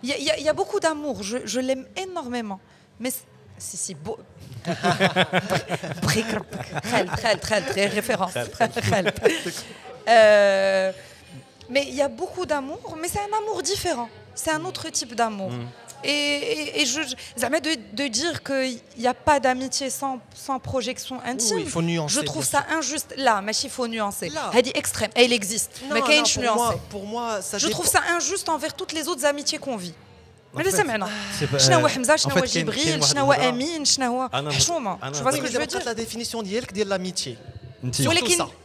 il y a beaucoup d'amour, je l'aime énormément. Mais si beau. Très référence. Mais il y a beaucoup d'amour, mais c'est un amour différent. C'est un autre type d'amour. Et de dire qu'il n'y a pas d'amitié sans projection intime, oui, il faut nuancer, je trouve ça injuste. Là, mais il faut nuancer. Elle dit extrême, elle existe. Non, mais pour moi, ça je trouve ça injuste envers toutes les autres amitiés qu'on vit. Mais En fait, سمعنا شنو هو حمزه شنو هو جبريل شنو هو امين شنو هو حشومه tu vois ce que je veux dire. La définition ديالك ديال l'amitié.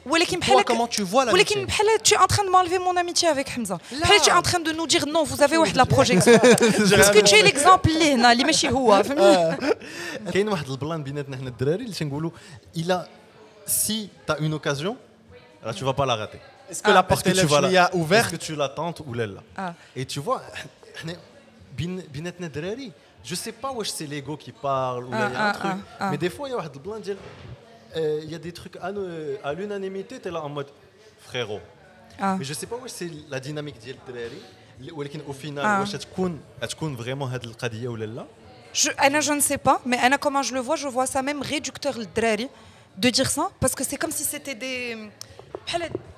ولكن Toi, comment tu vois l'amitié? ولكن بحال tu es en train de m'enlever mon amitié avec Hamza. بحال tu es en train de nous dire non, vous avez واحد la projection. Parce que tu es l'exemple اللي هنا اللي ماشي هو فهمتي. كاين واحد البلان بيناتنا حنا الدراري اللي تنقولوا الا si tu as une occasion là tu vas pas la rater. Est-ce que la porte est ouverte? Est-ce que tu l'attends ou là? Et tu vois حنا بيناتنا دراري je sais pas واش c'est l'ego qui parle ou là il y a un truc mais des fois il y a واحد البلان ديال il y a des trucs à l'unanimité tu es là en mode frérot mais je sais pas واش c'est la dynamique ديال الدراري ولكن au final واش تكون vraiment هاد القضيه ولا لا. Je ne sais pas, mais Anna, comment je le vois, je vois ça même réducteur le drari de dire ça, parce que c'est comme si c'était des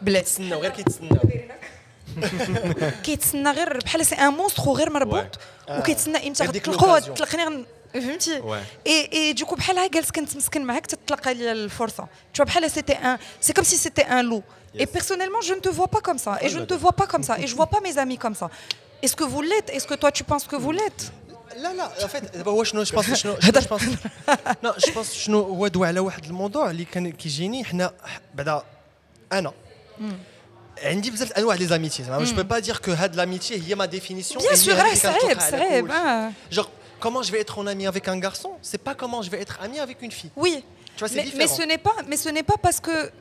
كيتسناو غير كيتسناو كيتسنى غير بحال سي ان مونستر وغير مربوط وكيتسنى امتى تطلقني فهمتي اي دوكو بحال هكا جالس كنتمسكن معاك تتلقى لي الفرصه tu vois بحال c'est comme si c'était un loup et personnellement je ne te vois pas comme ça et je ne te vois pas comme ça et je vois pas mes amis comme ça. Est-ce que vous l'êtes? Est-ce que toi tu penses que vous l'êtes? لا en fait هو شنو جو بونس شنو هو دوا على واحد الموضوع اللي كان كيجيني حنا بعدا انا عندي بزاف انواع لي زاميتي زعما جو بو با دير كو هاد لاميتي هي ما ديفينيسيون bien sûr صعيب genre comment je vais être en ami avec un garçon c'est pas comment je vais être ami avec une fille. Oui, tu vois, c'est différent. mais ce n'est pas parce que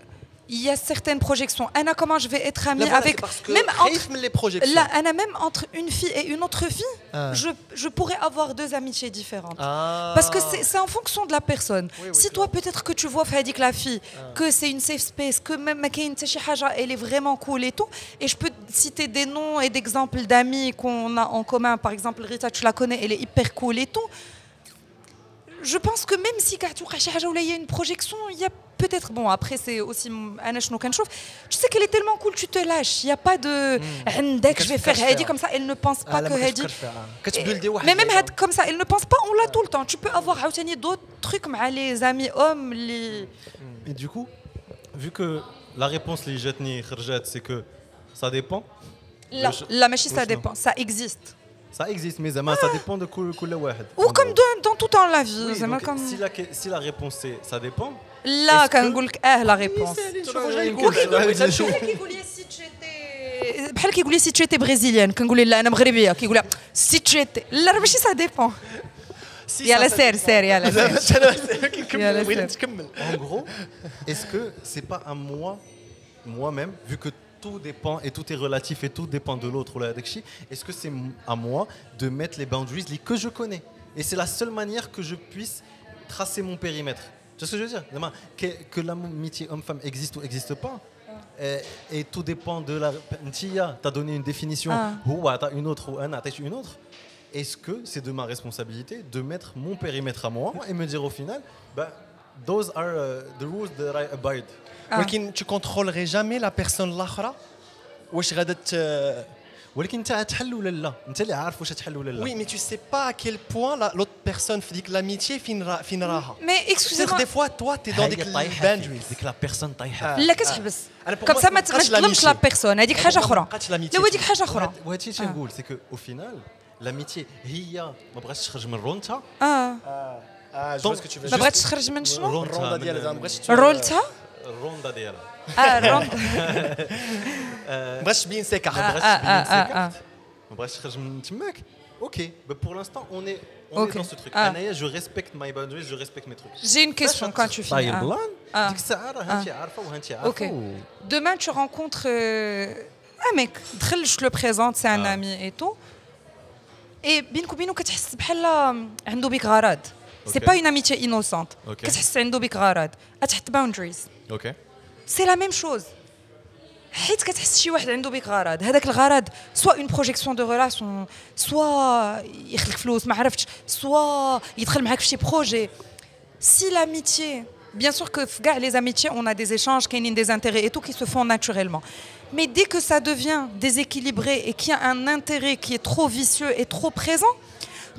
il y a certaines projections. Anna, comment je vais être amie avec même entre les projections. Là, Anna, même entre une fille et une autre fille, je pourrais avoir deux amitiés différentes. Parce que c'est en fonction de la personne. Si toi, peut-être que tu vois Fadik la fille, que c'est une safe space, que même elle est vraiment cool et tout, et je peux citer des noms et d'exemples d'amis qu'on a en commun. Par exemple, Rita, tu la connais, elle est hyper cool et tout. Je pense que même si il y a une projection, il y a peut-être, bon après c'est aussi tu sais qu'elle est tellement cool, tu te lâches, il n'y a pas de je vais faire Hadi comme ça, elle ne pense pas que Hadi. Mais même comme ça, elle ne pense pas, on l'a tout le temps. Tu peux avoir d'autres trucs avec les amis hommes. Et du coup, vu que la réponse c'est que ça dépend. La machine ça dépend, ça existe. Ça existe, mais ça dépend de كل واحد. Ou comme dans tout dans la vie. Oui, donc, si la réponse c'est ça dépend. Là, quand on dit la réponse. بحال كيقول لي si tu étais brésilienne كنقول لا انا مغربيه كيقول si tu étais لا ماشي ça dépend. يلا سير يلا En gros, est-ce que c'est pas à moi-même vu que tout dépend et tout est relatif et tout dépend de l'autre. Est-ce que c'est à moi de mettre les boundaries que je connais? Et c'est la seule manière que je puisse tracer mon périmètre. Tu vois ce que je veux dire? Que l'amitié homme-femme existe ou n'existe pas. Et tout dépend de la... Ntia, tu as donné une définition, ou tu as une autre, ou Anna, tu as une autre. Est-ce que c'est de ma responsabilité de mettre mon périmètre à moi et me dire au final, those are the rules that I abide. ولكن tu contrôlerais jamais la personne l'autre واش غادا ولكن انت تحل ولا لا انت اللي عارف واش تحل ولا لا Oui, mais tu sais pas à quel point l'autre personne dit que l'amitié finira. Mais excusez-moi. Des fois, toi, t'es dans des boundaries. ديك لا بيرسون طايحه لا كتحبس أنا pour كم moi, سا ما ما بقاتش تظلمش لا l'amitié. بيرسون هذيك حاجه اخرى ما بقاتش l'amitié. لا هذيك حاجه اخرى وهادشي اللي تنقول سي كو او فينال لاميتي هي ما بغاتش تخرج من رونتا Ah, je vois ce que tu veux ما dire. بغاتش تخرج من شنو الروندا ديالها ما بغاتش رولتها الروندا ديالها الروند ما بغاتش تبين سي كارت. ما بغاتش ah, تبين ah, سيكارت ah. ما بغاتش تخرج من تماك اوكي mais pour l'instant on est Ok. dans ce truc Ah. انايا je respecte my boundaries je respecte mes trucs J'ai une question quand tu finis. طايب Ah. بلان Ah. ديك الساعه راه انت عارفه وانت عارفه Ok. Demain, tu rencontres un mec. Je te le présente, c'est un ami et tout. Et بينك وبينه كتحس بحال عنده بيك غرض. C'est Ok. pas une amitié innocente. Ok. كتحس عنده بيك غرض. تحط boundaries. اوكي C'est la même chose. حيت كتحس شي واحد عنده بيك غرض هذاك الغرض سواء اون بروجيكسيون دو ريلاسيون سواء يخلق فلوس ما عرفتش سواء يدخل معاك في شي بروجي si l'amitié bien sûr que في كاع les amitiés on a des échanges كاينين des intérêts et tout qui se font naturellement mais dès que ça devient déséquilibré et qu'il y a un intérêt qui est trop vicieux et trop présent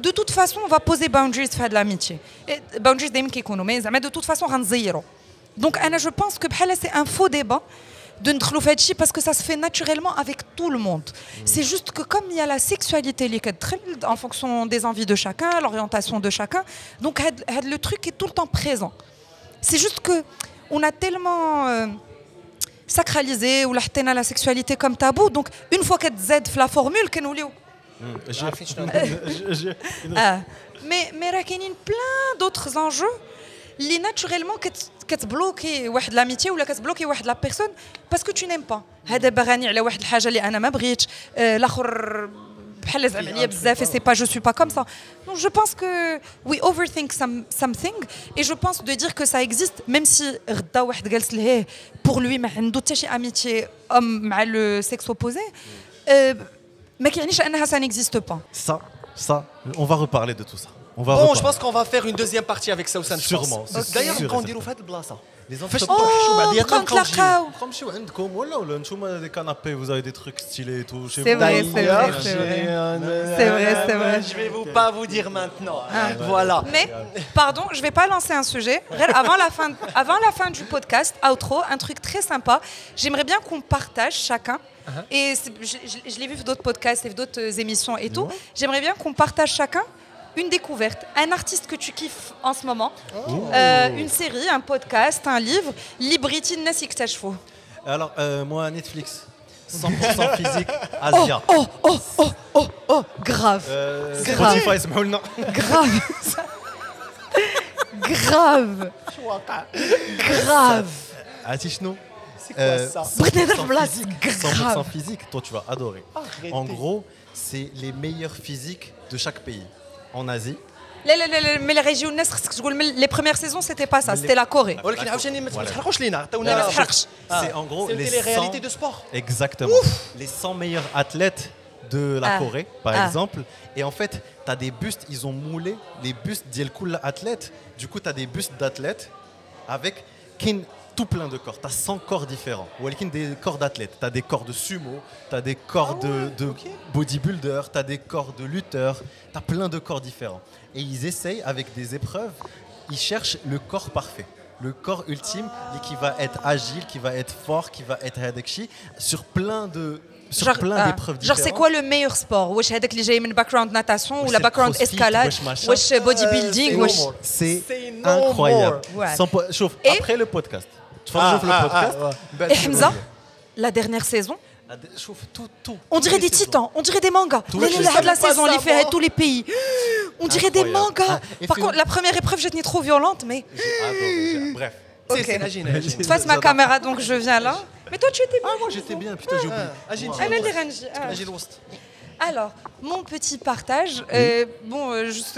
de toute façon on va poser boundaries في هاد l'amitié et boundaries دايما كيكونوا mais زعما de toute façon غنزيرو donc انا je pense que بحال c'est un faux débat de ندخلوا في هادشي parce que ça se fait naturellement avec tout le monde. C'est juste que comme il y a la sexualité اللي كتدخل en fonction des envies de chacun, l'orientation de chacun, donc le truc est tout le temps présent. C'est juste que on a tellement sacralisé ou حطينا la sexualité comme tabou, donc une fois كتزاد في la formule كنوليو mais راه كاينين plein d'autres enjeux اللي naturellement كتبلوكي واحد لاميتي ولا كتبلوكي واحد لا بيرسون باسكو تو نيم با هذا باغاني على واحد الحاجه اللي انا ما بغيتش الاخر بحال زعما عليا بزاف سي با جو سوي با كوم سا دونك جو بونس كو وي اوفرثينك something et je pense de dire que ça existe même si غدا واحد جالس لهيه pour lui ما عنده حتى شي اميتي مع لو سيكس اوبوزي ما كيعنيش انها ça n'existe pas ça on va reparler de tout ça on va Bon, reparler. je pense qu'on va faire une deuxième partie avec Saoussane. Sûrement. D'ailleurs, Sûr et quand on certain. dit fait le blasa. Les فاش enfants نتوحشوا بعضياتنا نتلاقاو نمشيو عندكم ولا نتوما des canapés vous avez des trucs stylés et tout chez C'est vous. vrai, c'est vrai, c'est vrai. C'est vrai, c'est vrai. Je vais pas vous dire maintenant. Voilà. Mais, pardon, je vais pas lancer un sujet. Avant la fin du podcast, outro, un truc très sympa. J'aimerais bien qu'on partage chacun. Et je l'ai vu dans d'autres podcasts et d'autres émissions et tout. J'aimerais bien qu'on partage chacun une découverte, un artiste que tu kiffes en ce moment, une série, un podcast, un livre, Librity الناس يكتشفوا. Alors moi Netflix 100% physique Asia. Oh, grave. Spotify اسمحوا لنا. Grave. عرفتي شنو؟ C'est quoi ça? بغيت نهضر بلاصتك. 100% physique, toi tu vas adorer. Arrêtez. En gros, c'est les meilleurs physiques de chaque pays. En Asie. لا mais les régions الناس خصك تقول les premières saisons c'était pas ça, c'était la Corée. ولكن عاوتاني ما Voilà. تحرقوش لينا ما عطيونا تحرقش. C'est en gros C'est les les 100 réalités de sport. Exactement. Les 100 meilleurs athlètes de la Corée, par exemple. Et en fait, tu as des bustes, ils ont moulé les bustes d'Yelkoul athlètes. Du coup, tu as des bustes d'athlètes avec tout plein de corps. Tu as 100 corps différents. Ou des corps d'athlètes. Tu as des corps de sumo, tu as des corps de bodybuilder, tu as des corps de lutteurs. Tu as plein de corps différents. Et ils essayent, avec des épreuves, ils cherchent le corps parfait. Le corps ultime, et qui va être agile, qui va être fort, qui va être hadekshi, sur plein d'épreuves différentes. Genre c'est quoi le meilleur sport? واش هذاك اللي جاي من background natation ou la background escalade واش bodybuilding واش C'est no incroyable. more. Ouais. Chauffe, Et- après le podcast. Tu vas le podcast. Et Hamza, la dernière saison, Chauffe tout. on dirait des titans, on dirait des mangas. La saison, on les fait à tous les pays. On dirait des Incroyable. mangas. Et Par puis contre, la première épreuve, j'ai tenu trop violente, mais J'ai adoré. Bref. Ok. Imagine. tu fasses ma caméra, donc je viens là. Mais toi, tu étais bien. Ah, moi j'étais bien, putain, j'ai oublié. Ana اللي غنجي. اجي الوسط. Alors, mon petit partage, juste,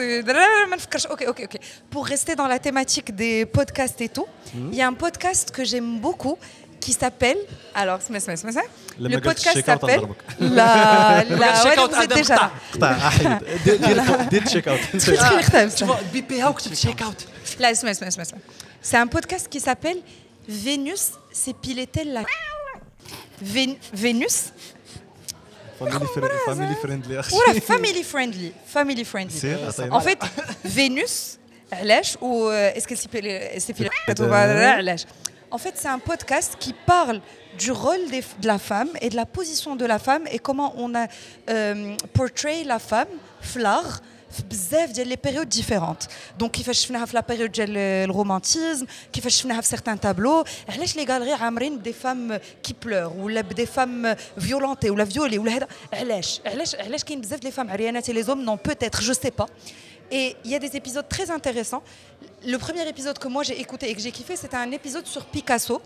ok. Pour rester dans la thématique des podcasts et tout, il y a un podcast que j'aime beaucoup qui s'appelle, alors, le podcast s'appelle check out vous êtes déjà là. Did check out. Tu vois, BPA ou check out. Là, c'est un podcast qui s'appelle Vénus s'épilait-elle la... Vénus family friendly. Voilà, family friendly. En fait, Vénus, علاش ou est-ce que c'est En fait, c'est un podcast qui parle du rôle de la femme et de la position de la femme et comment on a portray la femme, l'art, بزاف ديال les périodes différentes. Donc كيفاش شفناها في la période ديال الرومانتيزم, كيفاش شفناها في certains tableaux, علاش les galeries عامرين des femmes qui pleurent ولا des femmes violentées ولا violées ولا هذا, علاش كاين بزاف les femmes عريانات et les hommes non peut-être, je sais pas. Et il y a des épisodes très intéressants. Le premier épisode que moi j'ai écouté et que j'ai kiffé, c'était un épisode sur Picasso.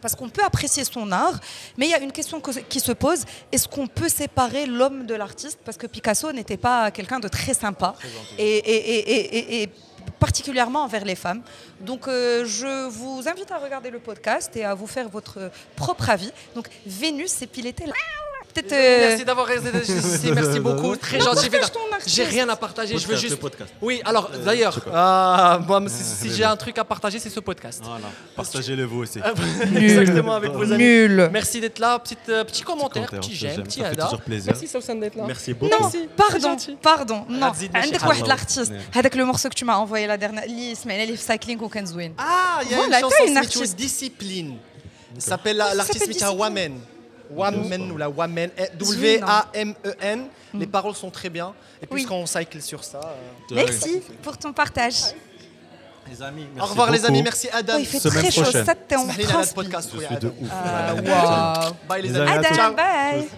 Parce qu'on peut apprécier son art, mais il y a une question qui se pose, est-ce qu'on peut séparer l'homme de l'artiste? Parce que Picasso n'était pas quelqu'un de très sympa, et particulièrement envers les femmes. Donc je vous invite à regarder le podcast et à vous faire votre propre avis. Donc Vénus, et puis il était là. Merci d'avoir resté ici, merci beaucoup, très gentil. J'ai rien à partager, je veux juste. Oui, alors d'ailleurs, moi, si j'ai un truc à partager, c'est ce podcast. Voilà, partagez-le vous aussi. Exactement, avec vos amis. Nul. Merci d'être là, petit commentaire, petit j'aime, petit ça fait toujours plaisir. Merci Sousan d'être là. Merci beaucoup. Non, pardon, non. عندك واحد l'artiste. هذاك le morceau que tu m'as envoyé la dernière, اللي سمعنا ليه في cycling وكان زوين. Ah, il y a Voilà, une chanson t'as une qui s'appelle Discipline. Ça s'appelle l'artiste Mika Wamen. Wamen ou la Wamen, W-A-M-E-N. Les paroles sont très bien. Et puisqu'on cycle sur ça. Merci pour ton partage. Les amis, merci. Au revoir beaucoup. les amis, merci Adam. Il fait très chaud, ça t'es en Smahli على transpire. البودكاست. Je suis de ouf. Wow. Bye les Les amis. amis, à Adam, tous. bye.